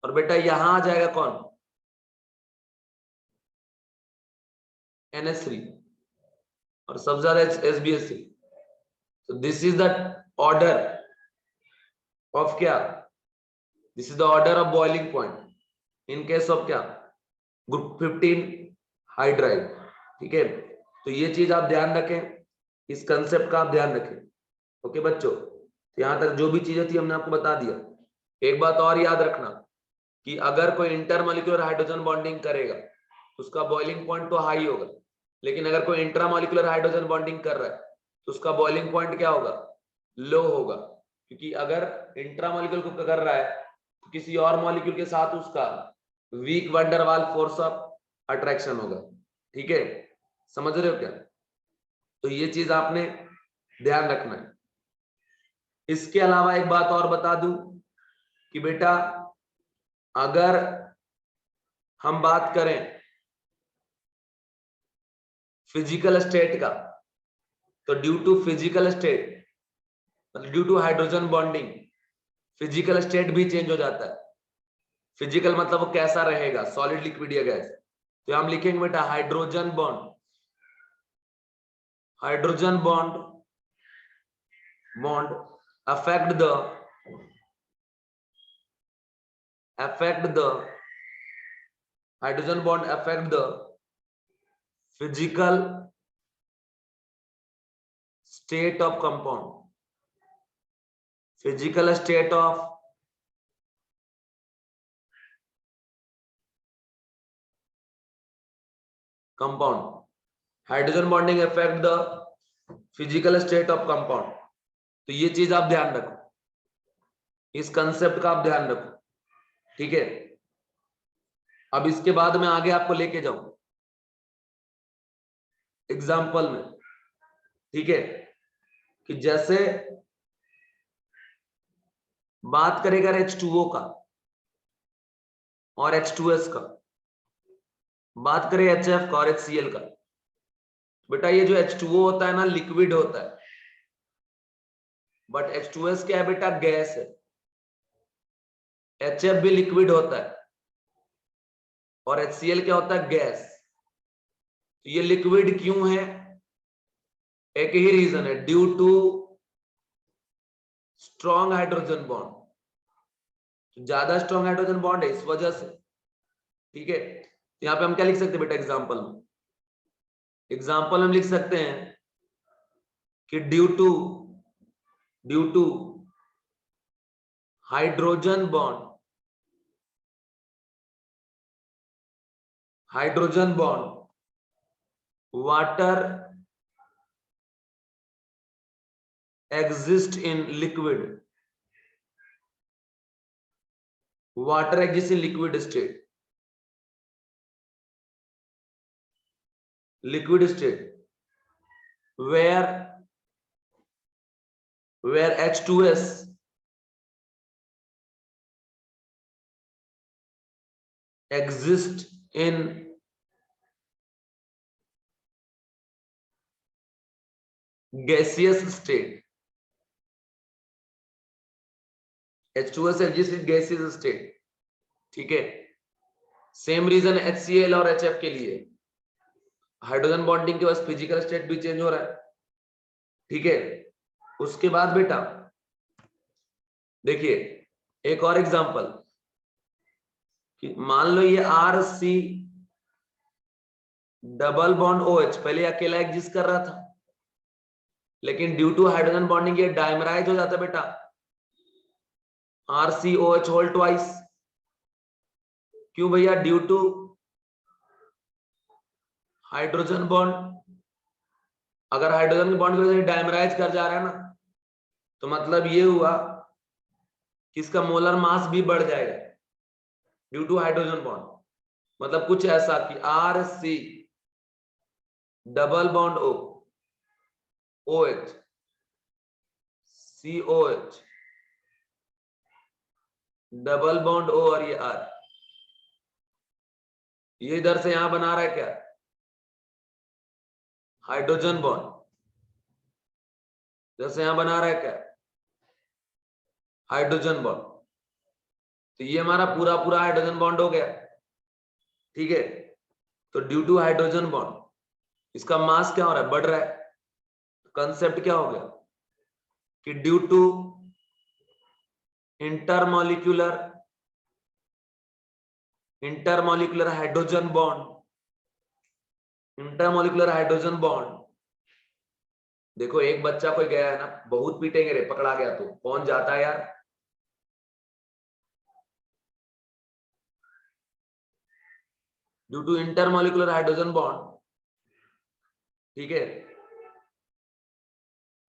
और बेटा यहां आ जाएगा कौन, NH3, और सबसे ज्यादा SbH3। तो this is the order of क्या, this is the order of boiling point in case of क्या, ग्रुप 15 हाइड्राइड, ठीक है। तो ये चीज आप ध्यान रखें, इस कंसेप्ट का आप ध्यान रखें, ओके बच्चों। तो यहां तक जो भी चीजें थी हमने आपको बता दिया। एक बात और याद रखना कि अगर कोई इंटरमॉलिक्यूलर हाइड्रोजन बॉन्डिंग करेगा तो उसका बॉइलिंग पॉइंट तो हाई होगा, लेकिन अगर कोई इंट्रामॉलिक्यूलर हाइड्रोजन बॉन्डिंग कर रहा है तो उसका बॉइलिंग पॉइंट क्या होगा, लो होगा, क्योंकि अगर इंट्रामॉलिक्यूल को कर रहा है तो किसी और मॉलिक्यूल के साथ उसका weak van der Waals force of attraction होगा। ठीक है, समझ रहे हो क्या? तो ये चीज आपने ध्यान रखना है। इसके अलावा एक बात और बता दूं कि बेटा अगर हम बात करें फिजिकल स्टेट का, तो ड्यू टू फिजिकल स्टेट मतलब due to hydrogen bonding physical state भी चेंज हो जाता है। फिजिकल मतलब वो कैसा रहेगा, सॉलिड लिक्विड या गैस। तो हम लिखेंगे बेटा hydrogen bond affect the hydrogen bond affect the physical state of compound, physical state of compound, hydrogen bonding affect the physical state of compound। तो ये चीज आप ध्यान रखो, इस कंसेप्ट का आप ध्यान रखो। ठीक है, अब इसके बाद मैं आगे आपको लेके जाऊं एग्जाम्पल में। ठीक है, कि जैसे बात करेगा H2O का और H2S का, बात करें HF का और HCl का। बेटा ये जो H2O होता है ना लिक्विड होता है, बट H2S क्या है बेटा, गैस है। HF भी लिक्विड होता है और HCl क्या होता है, गैस। तो ये लिक्विड क्यों है, एक ही रीजन है, due to strong hydrogen bond. ज्यादा स्ट्रॉन्ग हाइड्रोजन बॉन्ड है इस वजह से। ठीक है, यहाँ पे हम क्या लिख सकते हैं बेटा एग्जाम्पल में, एग्जाम्पल हम लिख सकते हैं कि due to hydrogen bond water exist in liquid, water exists in liquid state, where H2S exist in gaseous state, H2S exist in gaseous state। ठीक है, सेम रीजन HCl और HF के लिए, हाइड्रोजन बॉन्डिंग के बाद फिजिकल स्टेट भी change हो रहा है। ठीक है, उसके बाद बेटा देखिए एक और एग्जांपल, कि मान लो ये RC डबल बॉन्ड OH पहले अकेला एग्जिस्ट कर रहा था, लेकिन ड्यू टू हाइड्रोजन बॉन्डिंग ये डायमराइज हो जाता है बेटा, RCOH होल ट्वाइस। क्यों भैया, ड्यू टू हाइड्रोजन बॉन्ड। अगर हाइड्रोजन के बॉन्ड की वजह से डायमराइज कर जा रहा है ना, तो मतलब ये हुआ कि इसका मोलर मास भी बढ़ जाएगा ड्यू टू हाइड्रोजन बॉन्ड। मतलब कुछ ऐसा कि RC double bond OH COH double bond O और ये R, ये इधर से यहां बना रहा है क्या, हाइड्रोजन बॉन्ड। जैसे यहां बना रहा है क्या, हाइड्रोजन बॉन्ड। तो ये हमारा पूरा पूरा हाइड्रोजन बॉन्ड हो गया। ठीक है, तो ड्यू टू हाइड्रोजन बॉन्ड इसका मास क्या हो रहा है, बढ़ रहा है। कंसेप्ट क्या हो गया कि due to intermolecular hydrogen bond. देखो एक बच्चा कोई गया है ना, बहुत पीटेंगे रे, पकड़ा गया तो कौन जाता है यार। Due to intermolecular hydrogen bond, ठीक है,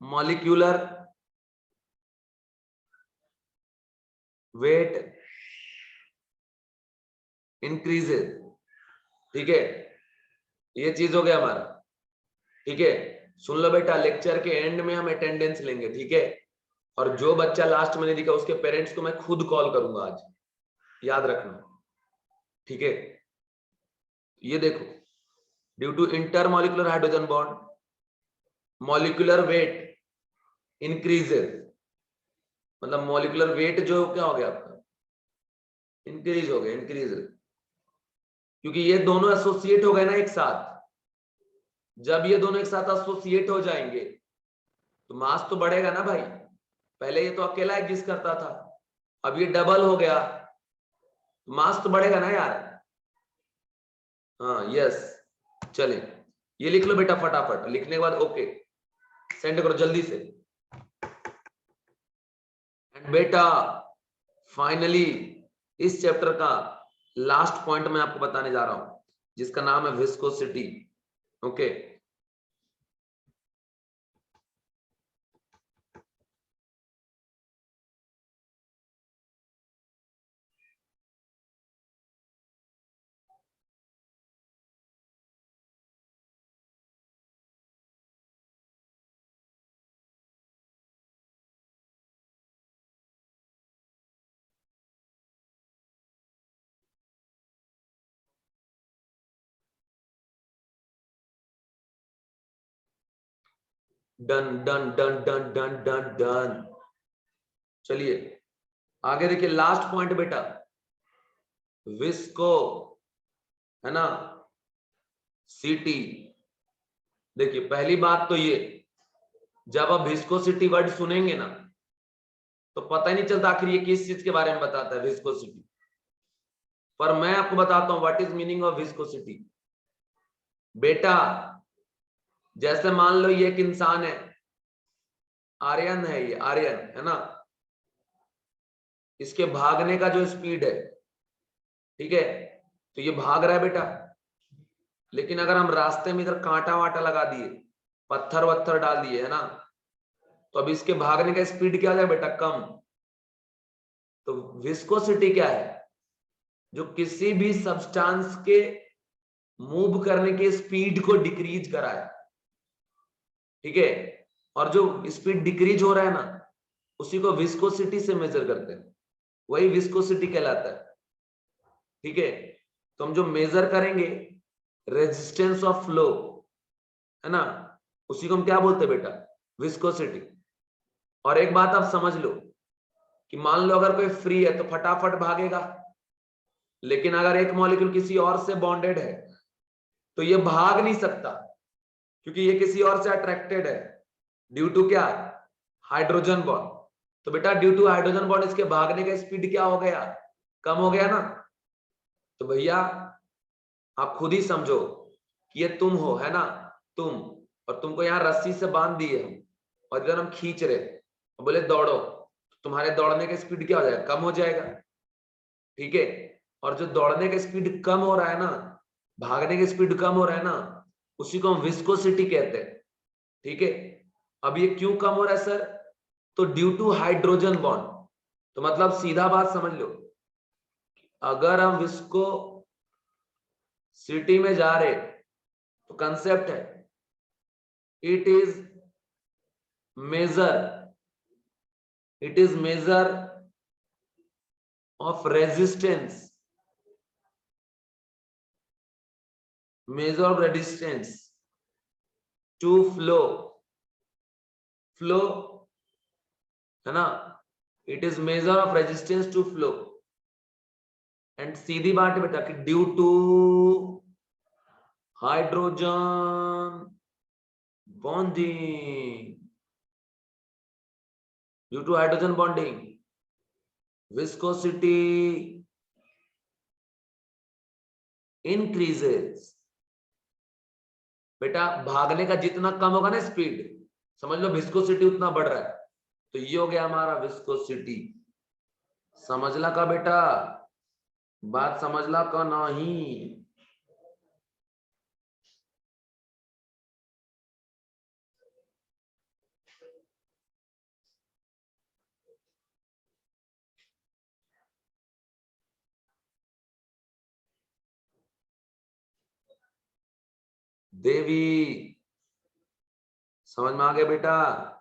मॉलिक्यूलर वेट इंक्रीजेस, ठीक है, ये चीज हो गया हमारा, ठीक है। सुन लो बेटा, लेक्चर के एंड में हम अटेंडेंस लेंगे, ठीक है, और जो बच्चा लास्ट में नहीं दिखा उसके पेरेंट्स को मैं खुद कॉल करूंगा आज, याद रखना, ठीक है। ये देखो, due to intermolecular hydrogen bond, molecular weight increases, मतलब मॉलिक्यूलर वेट जो क्या हो गया आपका, इंक्रीज हो गया, इंक्रीज, क्योंकि ये दोनों एसोसिएट हो गए ना एक साथ। जब ये दोनों एक साथ एसोसिएट हो जाएंगे तो मास तो बढ़ेगा ना भाई। पहले ये तो अकेला एग्जिस्ट करता था, अब ये डबल हो गया, मास तो बढ़ेगा ना यार। हाँ यस, चले ये लिख लो बेटा फटाफट, लिखने के बाद ओके सेंड करो जल्दी से। एंड बेटा फाइनली इस चैप्टर का लास्ट पॉइंट मैं आपको बताने जा रहा हूं, जिसका नाम है viscosity, okay. Done done done done done done done. चलिए आगे देखिए, लास्ट पॉइंट बेटा, विस्को, है ना, सिटी। देखिए पहली बात तो ये, जब आप विस्कोसिटी वर्ड सुनेंगे ना तो पता ही नहीं चलता आखिर ये किस चीज के बारे में बताता है विस्कोसिटी, पर मैं आपको बताता हूं what is meaning of viscosity. बेटा जैसे मान लो ये एक इंसान है, आर्यन है, ये आर्यन है ना, इसके भागने का जो स्पीड है, ठीक है, तो ये भाग रहा है बेटा, लेकिन अगर हम रास्ते में इधर कांटा वाटा लगा दिए, पत्थर वत्थर डाल दिए, है ना, तो अब इसके भागने का स्पीड क्या है बेटा, कम। तो विस्कोसिटी क्या है, जो किसी भी सब्सटेंस के मूव करने के स्पीड को डिक्रीज कराए, ठीक है, और जो स्पीड डिक्रीज हो रहा है ना उसी को विस्कोसिटी से मेजर करते हैं, वही विस्कोसिटी कहलाता है, ठीक है। तो हम जो मेजर करेंगे रेजिस्टेंस ऑफ फ्लो, है ना, उसी को हम क्या बोलते हैं बेटा, विस्कोसिटी। और एक बात आप समझ लो कि मान लो अगर कोई फ्री है तो फटाफट भागेगा, लेकिन अगर एक मॉलिक्यूल किसी और से बॉन्डेड है तो ये भाग नहीं सकता, क्योंकि ये किसी और से अट्रैक्टेड है, ड्यू टू क्या, हाइड्रोजन बॉन्ड। तो बेटा ड्यू टू हाइड्रोजन बॉन्ड इसके भागने का स्पीड क्या हो गया, कम हो गया ना। तो भैया आप खुद ही समझो कि ये तुम हो, है ना, तुम, और तुमको यहाँ रस्सी से बांध दिए हम, और इधर हम खींच रहे, बोले दौड़ो, तो तुम्हारे दौड़ने का स्पीड क्या हो जाएगा, कम हो जाएगा, ठीक है। और जो दौड़ने का स्पीड कम हो रहा है ना, भागने की स्पीड कम हो रहा है ना, उसी को हम विस्कोसिटी कहते हैं, ठीक है। अब ये क्यों कम हो रहा है सर, तो ड्यू टू हाइड्रोजन बॉन्ड। तो मतलब सीधा बात समझ लो, अगर हम विस्को सिटी में जा रहे तो कंसेप्ट है it is measure of resistance, to flow, है ना, it is measure of resistance to flow. And सीधी बात है बेटा कि due to hydrogen bonding, due to hydrogen bonding viscosity increases. बेटा भागने का जितना कम होगा ना स्पीड, समझ लो विस्कोसिटी उतना बढ़ रहा है, तो ये हो गया हमारा विस्कोसिटी। समझला का बेटा, बात समझला का नहीं, देवी, समझ में आ गया बेटा?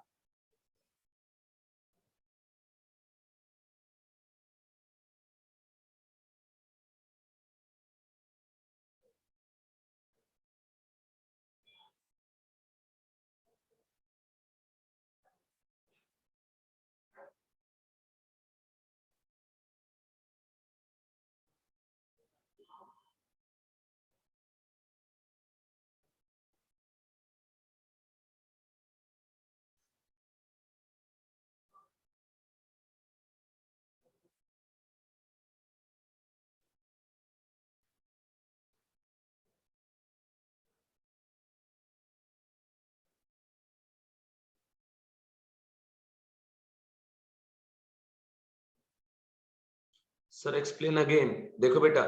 Sir explain again. देखो बेटा,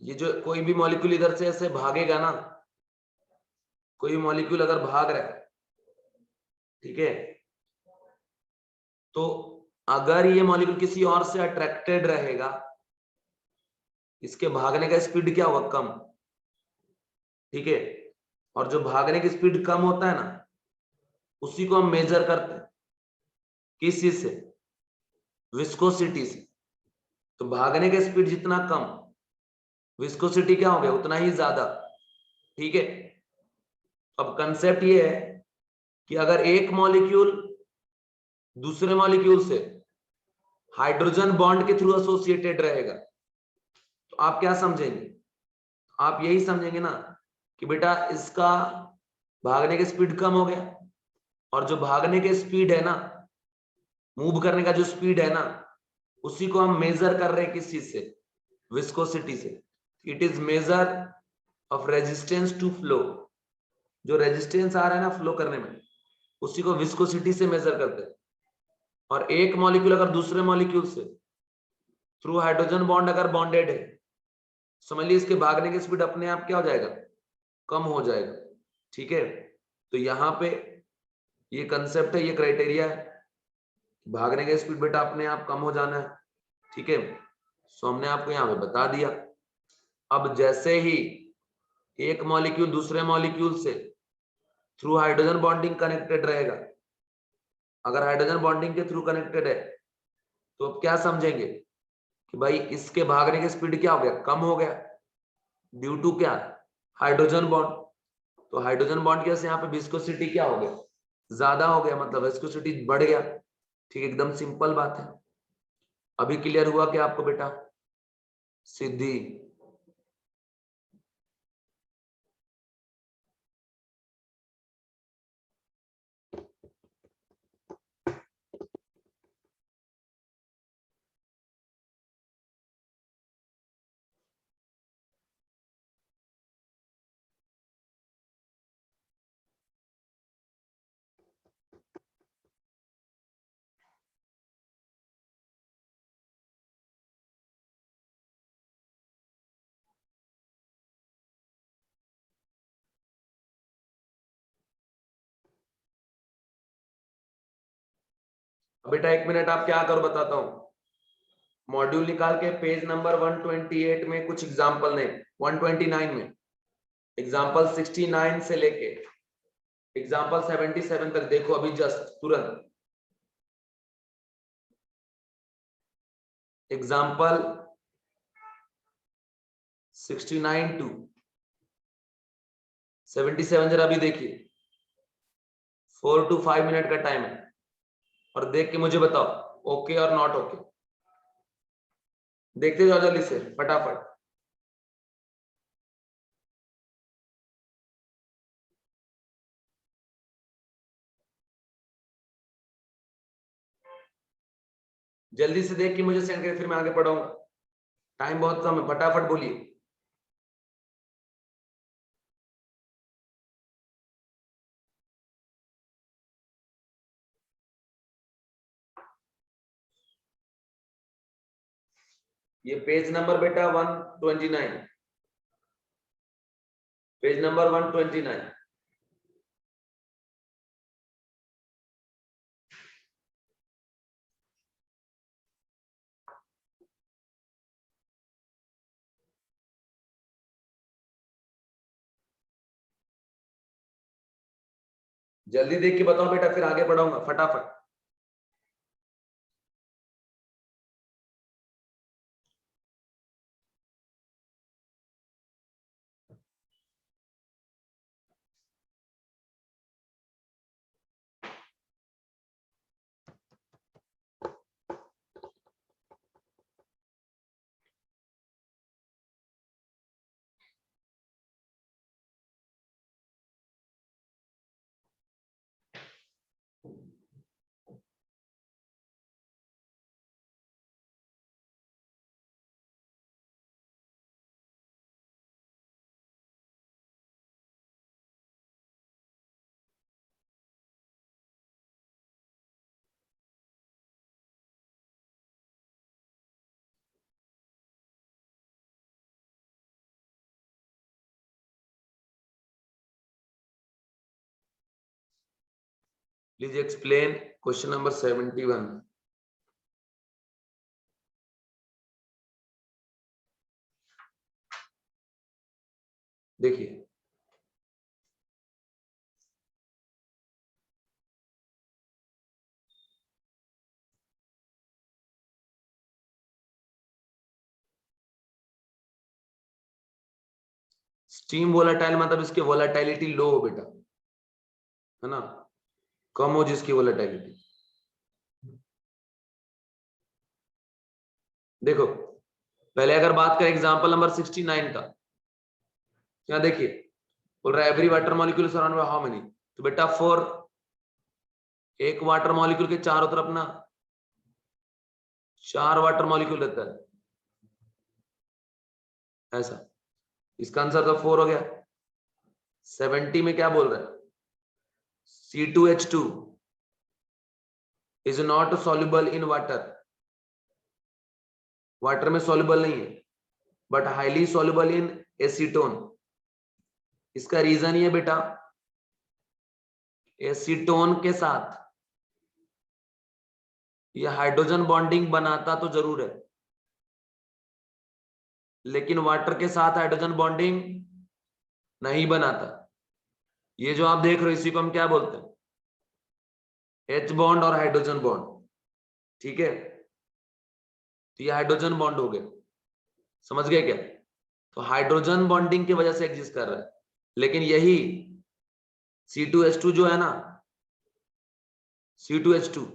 ये जो कोई भी मॉलिक्यूल इधर से ऐसे भागेगा ना, कोई भी मॉलिक्यूल अगर भाग रहा है, ठीक है, तो अगर ये मॉलिक्यूल किसी और से अट्रैक्टेड रहेगा, इसके भागने का स्पीड क्या होगा? कम। ठीक है, और जो भागने की स्पीड कम होता है ना, उसी को हम मेजर करते हैं किस चीज से? विस्कोसिटी से। तो भागने का स्पीड जितना कम, विस्कोसिटी क्या हो गया? उतना ही ज्यादा। ठीक है, अब कंसेप्ट ये है कि अगर एक मॉलिक्यूल दूसरे मॉलिक्यूल से हाइड्रोजन बॉन्ड के थ्रू एसोसिएटेड रहेगा, तो आप क्या समझेंगे? आप यही समझेंगे ना कि बेटा इसका भागने की स्पीड कम हो गया, और जो भागने के स्पीड है ना, मूव करने का जो स्पीड है ना, उसी को हम मेजर कर रहे हैं किस चीज से? विस्कोसिटी से। It is measure of resistance to flow. जो रेजिस्टेंस आ रहा है ना फ्लो करने में, उसी को विस्कोसिटी से मेजर करते हैं। और एक मॉलिक्यूल अगर दूसरे मॉलिक्यूल से थ्रू हाइड्रोजन बॉन्ड अगर बॉन्डेड है, समझ लीजिए इसके भागने की स्पीड अपने आप क्या हो जाएगा? कम हो जाएगा। ठीक है, तो यहाँ पे ये कंसेप्ट है, ये क्राइटेरिया है, भागने का स्पीड बेटा अपने आप कम हो जाना है। ठीक है, सो हमने आपको यहाँ पे बता दिया। अब जैसे ही एक मॉलिक्यूल दूसरे मॉलिक्यूल से थ्रू हाइड्रोजन बॉन्डिंग कनेक्टेड रहेगा, अगर हाइड्रोजन बॉन्डिंग के थ्रू कनेक्टेड है, तो अब क्या समझेंगे कि भाई इसके भागने की स्पीड क्या हो गया? कम हो गया। ड्यू टू क्या? Hydrogen bond. तो हाइड्रोजन बॉन्ड की वजह से यहाँ पे विस्कोसिटी क्या हो गया? ज्यादा हो गया, मतलब विस्कोसिटी बढ़ गया। ठीक, एकदम सिंपल बात है। अभी क्लियर हुआ क्या आपको बेटा? सिद्धि, बेटा एक मिनट, आप क्या करो बताता हूं। मॉड्यूल निकाल के पेज नंबर 128 में कुछ एग्जाम्पल ने, 129 में एग्जाम्पल 69 से लेके एग्जाम्पल 77 तक देखो अभी जस्ट तुरंत। एग्जाम्पल 69 टू 77 जरा अभी देखिए। 4 to 5 मिनट का टाइम है, और देख के मुझे बताओ ओके और नॉट ओके। देखते जाओ जल्दी से फटाफट। जल्दी से देख के मुझे सेंड करिए, फिर मैं आगे पढ़ाऊंगा। टाइम बहुत कम है, फटाफट बोलिए। ये पेज नंबर बेटा 129, पेज नंबर 129। जल्दी देख के बताओ बेटा, फिर आगे बढ़ाऊंगा फटाफट। Please explain question number 71। देखिए स्टीम वोलेटाइल मतलब इसकी वोलेटिलिटी लो हो बेटा, है ना, कम हो जिसकी वोलेटिलिटी। देखो पहले अगर बात करें एग्जांपल नंबर 69 का, यहाँ देखिए बोल रहा है every water molecule surround by how many, तो बेटा 4, एक वाटर मॉलिक्यूल के चारों तरफ ना 4 वाटर मॉलिक्यूल रहता है, ऐसा। इसका आंसर तो 4 हो गया। 70 में क्या बोल रहा है, C2H2 is not soluble in water, water में सॉल्युबल नहीं है, but highly soluble in acetone. इसका रीजन ये बेटा, एसीटोन के साथ ये हाइड्रोजन बॉन्डिंग बनाता तो जरूर है, लेकिन वाटर के साथ हाइड्रोजन बॉन्डिंग नहीं बनाता। ये जो आप देख रहे हो इसी को हम क्या बोलते हैं, H बॉन्ड और हाइड्रोजन बॉन्ड, ठीक है। तो ये हाइड्रोजन बॉन्ड हो गए, समझ गए क्या। तो हाइड्रोजन बॉन्डिंग की वजह से एग्जिस्ट कर रहा है, लेकिन यही C2H2 जो है ना, C2H2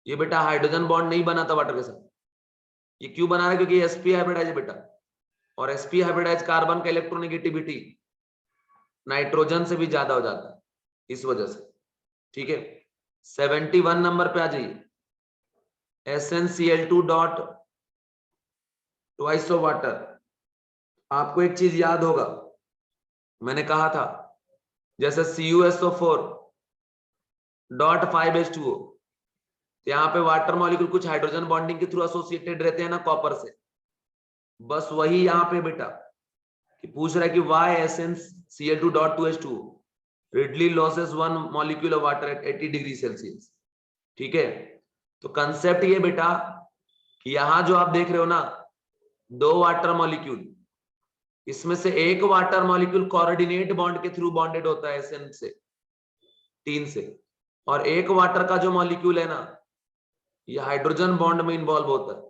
ये बेटा हाइड्रोजन बॉन्ड नहीं बनाता वाटर के साथ। ये क्यों बना रहा है, क्योंकि sp हाइब्रिडाइज है बेटा, और sp हाइब्रिडाइज कार्बन का इलेक्ट्रोनेगेटिविटी नाइट्रोजन से भी ज्यादा हो जाता है, इस वजह से, ठीक है। 71 नंबर पे आ जाइए, SnCl2 dot twice of water. आपको एक चीज याद होगा, मैंने कहा था जैसे CuSO4 डॉट 5H2O, यहाँ पे वाटर मॉलिक्यूल कुछ हाइड्रोजन बॉन्डिंग के थ्रू एसोसिएटेड रहते हैं ना कॉपर से, बस वही यहाँ पे बेटा कि पूछ रहा है कि why SnCl2 dot 2H2O readily loses one molecule of water at 80 degree Celsius, ठीक है। तो कंसेप्ट ये बेटा कि यहां जो आप देख रहे हो ना 2 वाटर मॉलिक्यूल, इसमें से एक वाटर मॉलिक्यूल कोऑर्डिनेट बॉन्ड के थ्रू बॉन्डेड होता है SN से 3 से, और एक वाटर का जो मॉलिक्यूल है ना ये हाइड्रोजन बॉन्ड में इन्वॉल्व होता है,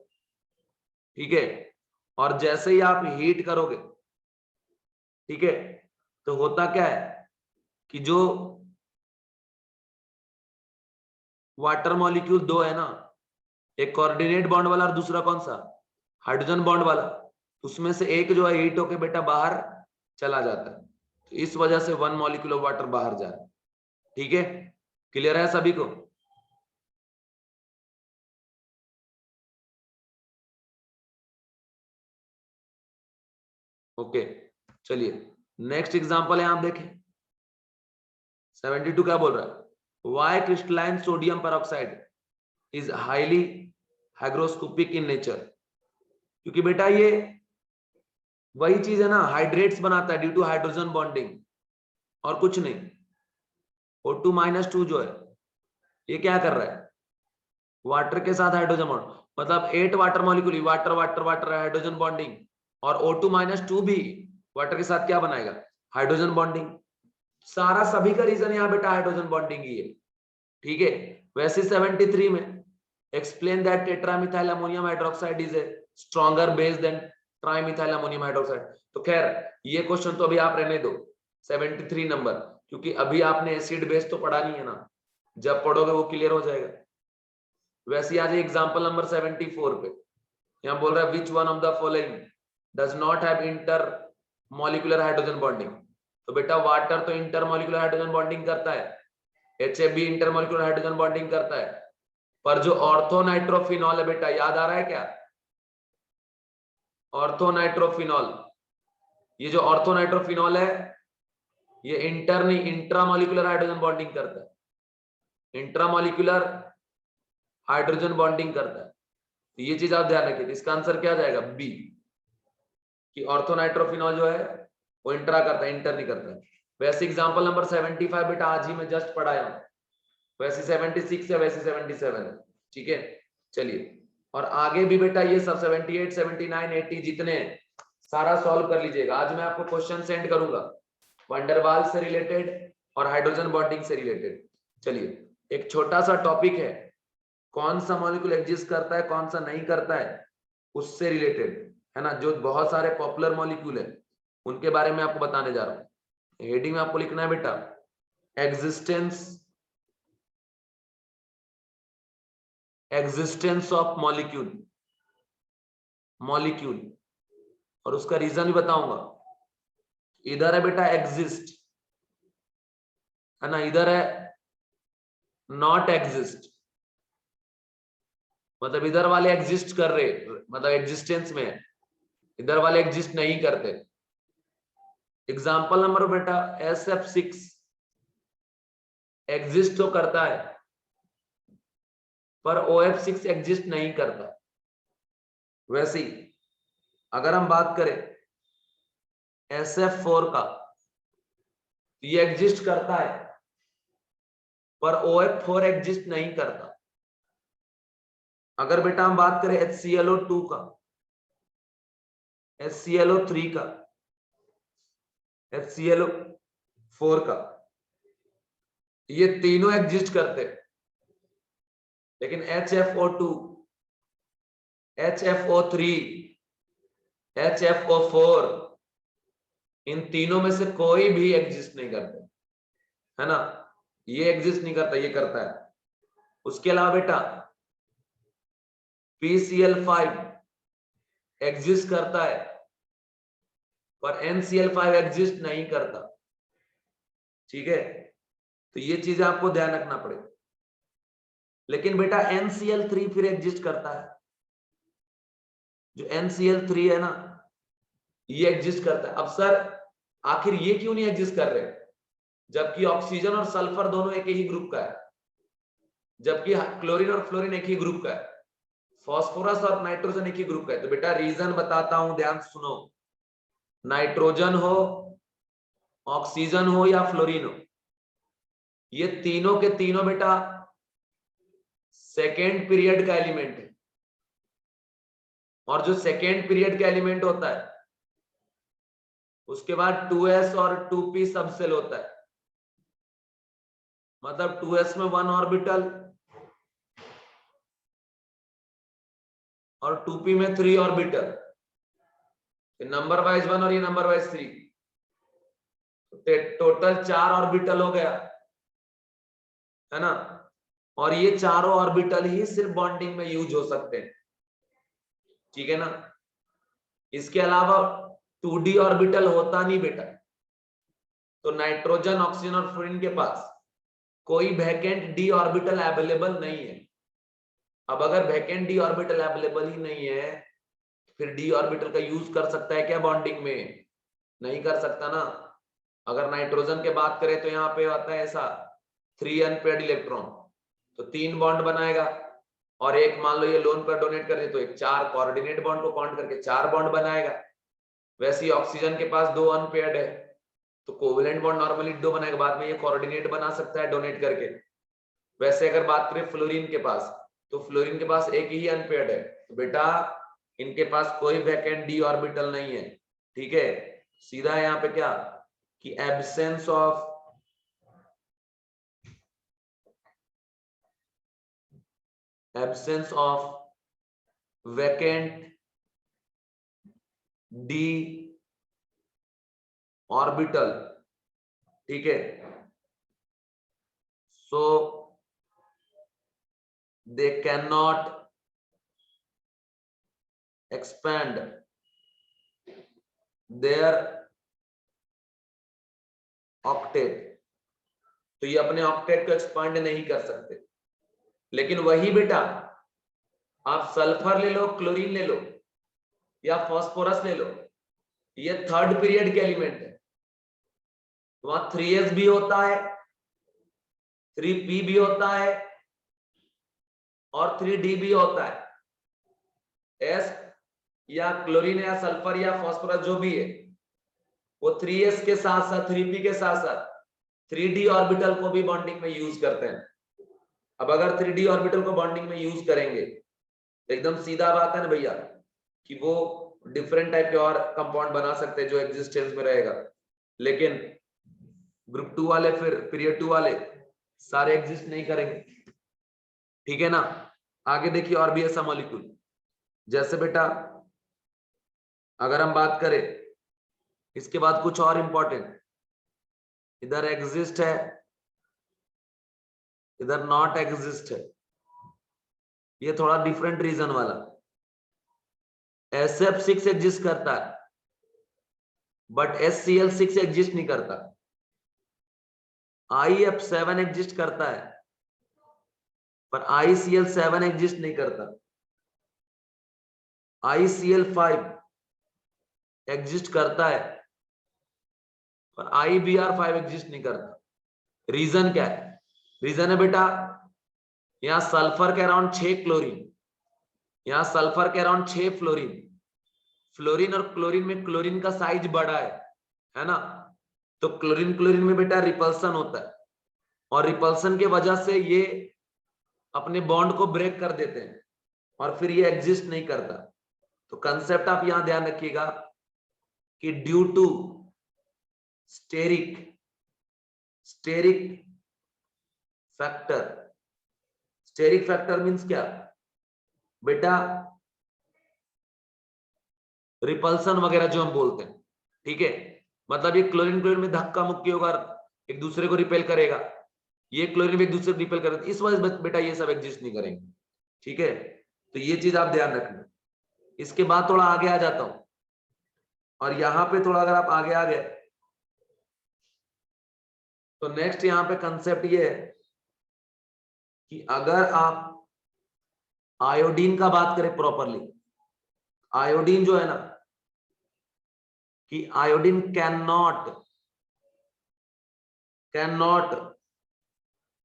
ठीक है। और जैसे ही आप हीट करोगे, ठीक है, तो होता क्या है कि जो वाटर मॉलिक्यूल 2 है ना, एक कोऑर्डिनेट बॉन्ड वाला और दूसरा कौन सा, हाइड्रोजन बॉन्ड वाला, उसमें से एक जो है हीट होके बेटा बाहर चला जाता है, तो इस वजह से 1 मॉलिक्यूल ऑफ वाटर बाहर जा रहा है, ठीक है। क्लियर है सभी को। ओके चलिए नेक्स्ट एग्जांपल है, आप देखें 72 क्या बोल रहा है, why crystalline sodium peroxide is highly hygroscopic in nature. क्योंकि बेटा ये वही चीज है ना, हाइड्रेट्स बनाता है ड्यू टू हाइड्रोजन बॉन्डिंग और कुछ नहीं। O2-2 जो है ये क्या कर रहा है, वाटर के साथ हाइड्रोजन बॉन्ड, मतलब 8 water molecule, water water water hydrogen bonding, और O2-2 भी वाटर के साथ क्या बनाएगा, हाइड्रोजन बॉन्डिंग। सारा सभी का रीजन यहाँ बेटा हाइड्रोजन बॉन्डिंग ही है, ठीक है। वैसे 73 में explain that tetramethyl ammonium hydroxide is a stronger base than trimethyl ammonium hydroxide. तो खैर ये क्वेश्चन तो अभी आप रहने दो 73 नंबर, क्योंकि अभी आपने एसिड बेस तो पढ़ा नहीं है ना, जब पढ़ोगे वो क्लियर हो जाएगा। वैसे आज एग्जांपल नंबर 74 पे यहाँ बोल रहा है which one of the following does not have inter molecular hydrogen bonding. तो बेटा वाटर तो इंटर मॉलिक्यूलर हाइड्रोजन बॉन्डिंग करता है, HF भी इंटर मॉलिक्यूलर हाइड्रोजन बॉन्डिंग करता है, पर जो ऑर्थोनाइट्रोफिनॉल है बेटा, याद आ रहा है क्या? ऑर्थोनाइट्रोफिनॉल, ये जो ऑर्थोनाइट्रोफिनॉल है ये इंटर नहीं इंट्रामॉलिक्यूलर हाइड्रोजन बॉन्डिंग करता है, इंट्रामॉलिक्यूलर हाइड्रोजन बॉन्डिंग करता है। तो ये चीज आप ध्यान रखिए, इसका आंसर क्या जाएगा? बी, कि ऑर्थोनाइट्रोफिनॉल जो है वो इंट्रा करता है, इंटर नहीं करता है। वैसे एग्जांपल नंबर 75 बेटा आज ही मैं जस्ट पढ़ाया हूं, वैसे 76 है, वैसे 77 है, ठीक है। चलिए और आगे भी बेटा ये सब 78, 79, 80 जितने सारा सॉल्व कर लीजिएगा। आज मैं आपको क्वेश्चन सेंड करूंगा वंडरवाल से रिलेटेड और हाइड्रोजन बॉन्डिंग से रिलेटेड। चलिए एक छोटा सा टॉपिक है, कौन सा मॉलिक्यूल एग्जिस्ट करता है कौन सा नहीं करता है, उससे रिलेटेड है ना, जो बहुत सारे पॉपुलर मॉलिक्यूल है उनके बारे में आपको बताने जा रहा हूं। हेडिंग में आपको लिखना है बेटा एग्जिस्टेंस ऑफ मॉलिक्यूल, मॉलिक्यूल, और उसका रीजन भी बताऊंगा। इधर है बेटा एग्जिस्ट, है ना, इधर है नॉट एग्जिस्ट, मतलब इधर वाले एग्जिस्ट कर रहे, मतलब एग्जिस्टेंस में है, इधर वाले एग्जिस्ट नहीं करते। एग्जाम्पल नंबर बेटा SF6 एग्जिस्ट तो करता है पर OF6 एग्जिस्ट नहीं करता। वैसे ही अगर हम बात करें SF4 का, ये एग्जिस्ट करता है पर OF4 एग्जिस्ट नहीं करता। अगर बेटा हम बात करें HClO2 का, HClO3 का, HClO4 का, ये तीनों एग्जिस्ट करते, लेकिन HFO2, HFO3, HFO4 इन तीनों में से कोई भी एग्जिस्ट नहीं करते, है ना, ये एग्जिस्ट नहीं करता, ये करता है। उसके अलावा बेटा PCl5 एग्जिस्ट करता है पर NCl5 एग्जिस्ट नहीं करता, ठीक है। तो ये चीजें आपको ध्यान रखना पड़ेगा। लेकिन बेटा NCl3 फिर एग्जिस्ट करता है, जो NCl3 है ना ये एग्जिस्ट करता है। अब सर आखिर ये क्यों नहीं एग्जिस्ट कर रहे, जबकि ऑक्सीजन और सल्फर दोनों एक ही ग्रुप का है, जबकि क्लोरीन और फ्लोरीन एक ही ग्रुप का है, फास्फोरस और नाइट्रोजन एक ही ग्रुप का है। तो बेटा रीजन बताता हूं, ध्यान सुनो। नाइट्रोजन हो, ऑक्सीजन हो या फ्लोरीन हो, ये तीनों के तीनों बेटा सेकेंड पीरियड का एलिमेंट है, और जो सेकेंड पीरियड का एलिमेंट होता है उसके बाद 2s और 2p सबसेल होता है, मतलब 2s में 1 ऑर्बिटल और 2p में 3 ऑर्बिटल, नंबर वाइज 1 और ये नंबर वाइज 3, टोटल 4 ऑर्बिटल हो गया, है ना। और ये चारों ऑर्बिटल ही सिर्फ बॉन्डिंग में यूज हो सकते हैं, ठीक है ना। इसके अलावा 2d ऑर्बिटल होता नहीं बेटा। तो नाइट्रोजन, ऑक्सीजन और फ्लोरीन के पास कोई वैकेंट d ऑर्बिटल अवेलेबल नहीं है। अब अगर वैकेंट d ऑर्बिटल अवेलेबल ही नहीं है, फिर d ऑर्बिटल का यूज कर सकता है क्या बॉन्डिंग में? नहीं कर सकता ना। अगर नाइट्रोजन के बात करें तो यहाँ पे आता है ऐसा 3 अनपेयर्ड इलेक्ट्रॉन, तो 3 बॉन्ड बनाएगा, और एक मान लो ये लोन पर डोनेट कर दे तो एक 4 कोऑर्डिनेट बॉन्ड को काउंट करके 4 बॉन्ड बनाएगा। वैसे ही ऑक्सीजन के पास 2 अनपेयर्ड है, तो कोवेलेंट बॉन्ड नॉर्मली 2 बनाएगा, बाद में ये कोऑर्डिनेट बना सकता है डोनेट करके। वैसे अगर बात करें फ्लोरीन के पास, तो फ्लोरीन के पास एक ही अनपेयर्ड है, तो बेटा इनके पास कोई वैकेंट d ऑर्बिटल नहीं है, ठीक है। सीधा यहाँ पे क्या कि absence of absence of vacant d orbital, ठीक है, so they can not expand their octet, तो ये अपने ऑक्टेट को एक्सपांड नहीं कर सकते। लेकिन वही बेटा आप सल्फर ले लो, क्लोरीन ले लो या फास्फोरस ले लो, ये थर्ड पीरियड के एलिमेंट है, वहां 3s भी होता है, 3p भी होता है और 3d भी होता है। s या क्लोरीन या सल्फर या फास्फोरस जो भी है वो 3s के साथ साथ 3p के साथ साथ 3d ऑर्बिटल को भी बॉन्डिंग में यूज करते हैं। अब अगर 3d ऑर्बिटल को बॉन्डिंग में यूज करेंगे तो एकदम सीधा बात है ना भैया कि वो डिफरेंट टाइप के और कंपाउंड बना सकते हैं जो एग्जिस्टेंस में रहेगा, लेकिन ग्रुप 2 वाले फिर पीरियड 2 वाले सारे एग्जिस्ट नहीं करेंगे, ठीक है ना। आगे देखिए और भी ऐसा मॉलिक्यूल, जैसे बेटा अगर हम बात करें इसके बाद कुछ और इंपॉर्टेंट, इधर एग्जिस्ट है इधर नॉट एग्जिस्ट है, ये थोड़ा डिफरेंट रीजन वाला। SF6 एग्जिस्ट करता है बट HCl6 एग्जिस्ट नहीं करता। IF7 एग्जिस्ट करता है पर ICl7 एग्जिस्ट नहीं करता। ICl5 एग्जिस्ट करता है पर IBr5 एग्जिस्ट नहीं करता। रीजन क्या है? रीजन है बेटा यहां सल्फर के अराउंड 6 क्लोरीन, यहां सल्फर के अराउंड 6 फ्लोरीन, फ्लोरीन और क्लोरीन में क्लोरीन का साइज बड़ा है ना, तो क्लोरीन क्लोरीन में बेटा रिपल्सन होता है और रिपल्सन की वजह से ये अपने बॉन्ड को ब्रेक कर देते हैं और फिर ये एग्जिस्ट नहीं करता। तो कंसेप्ट आप यहां ध्यान रखिएगा कि due to steric factor, steric factor means क्या बेटा, रिपल्सन वगैरह जो हम बोलते हैं, ठीक है, मतलब ये क्लोरीन क्लोरीन में धक्का मुक्की होगा, एक दूसरे को रिपेल करेगा, ये क्लोरीन एक दूसरे को रिपेल करेगा, इस वजह से बेटा ये सब एग्जिस्ट नहीं करेंगे, ठीक है। तो ये चीज आप ध्यान रखना। इसके बाद थोड़ा आगे आ जाता हूं और यहां पे थोड़ा अगर आप आगे आ गए तो नेक्स्ट यहां पे कंसेप्ट ये है कि अगर आप आयोडीन का बात करें प्रॉपरली, आयोडीन जो है ना कि iodine can not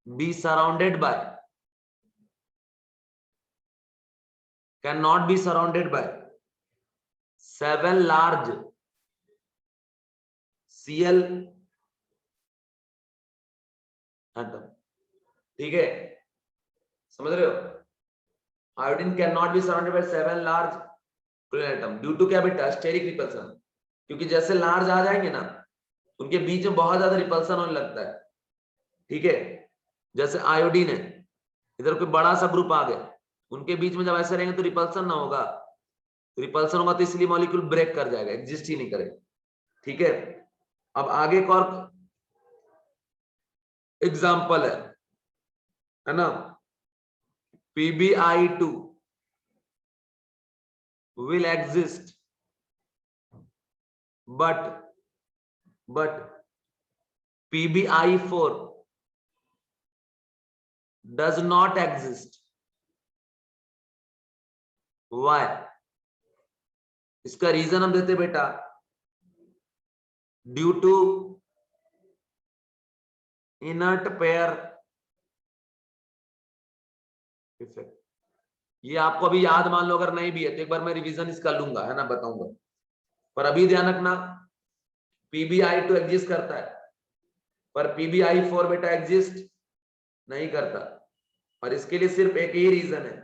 be surrounded by 7 large Cl atom, ठीक है, समझ रहे हो। Iodine can not be surrounded by 7 large chlorine atom due to क्या बेटा, स्टेरिक रिपल्सन, क्योंकि जैसे लार्ज आ जाएंगे ना उनके बीच में बहुत ज्यादा रिपल्सन होने लगता है, ठीक है। जैसे आयोडीन है, इधर कोई बड़ा सा ग्रुप आ गया, उनके बीच में जब ऐसे रहेंगे तो रिपल्सन ना होगा, रिपल्सन होगा तो इसलिए मॉलिक्यूल ब्रेक कर जाएगा, एग्जिस्ट ही नहीं करेगा, ठीक है। अब आगे एक और एग्जाम्पल है ना, PbI2 will exist but PbI4 does not exist. Why? इसका रीजन हम देते बेटा due to inert pair effect. ये आपको अभी याद मान लो, अगर नहीं भी है तो एक बार मैं रिवीजन इसका लूंगा, है ना, बताऊंगा, पर अभी ध्यान रखना PbI2 एग्जिस्ट करता है पर PbI4 बेटा एग्जिस्ट नहीं करता, और इसके लिए सिर्फ एक ही रीजन है।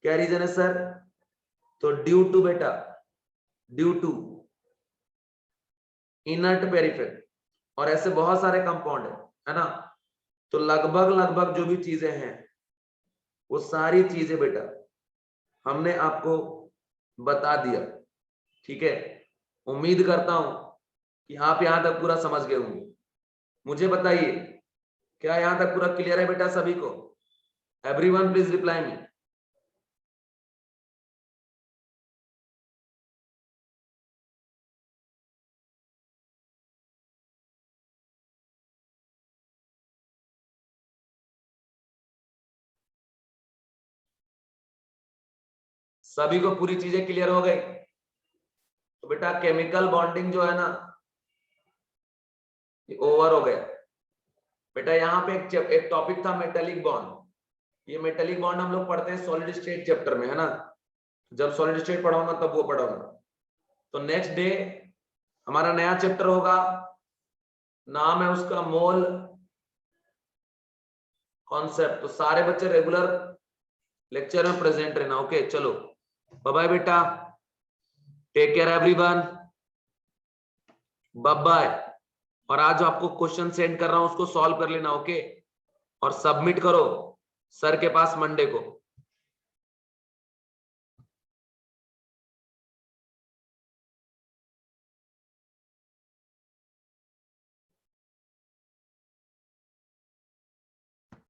क्या रीजन है सर? तो ड्यू टू बेटा, due to inert pair effect, और ऐसे बहुत सारे कंपाउंड है ना, तो लगभग जो भी चीजें हैं वो सारी चीजें बेटा हमने आपको बता दिया, ठीक है। उम्मीद करता हूं कि आप यहां तक पूरा समझ गए होंगे। मुझे बताइए क्या यहां तक पूरा क्लियर है बेटा सभी को? Everyone please reply me. सभी को पूरी चीजें क्लियर हो गई? तो बेटा केमिकल बॉन्डिंग जो है ना ये ओवर हो गया बेटा। यहाँ पे एक टॉपिक था मेटेलिक बॉन्ड। ये मेटेलिक बॉन्ड हम लोग पढ़ते हैं सॉलिड स्टेट चैप्टर में, है ना। जब सॉलिड स्टेट पढ़ाऊंगा तब वो पढ़ाऊंगा। तो नेक्स्ट डे हमारा नया चैप्टर होगा, नाम है उसका मोल कॉन्सेप्ट। तो सारे बच्चे रेगुलर लेक्चर में प्रेजेंट रहना। ओके चलो बाय बाय बेटा, take care everyone, bye bye. और आज आपको क्वेश्चन सेंड कर रहा हूं उसको सॉल्व कर लेना, ओके। और सबमिट करो सर के पास मंडे को।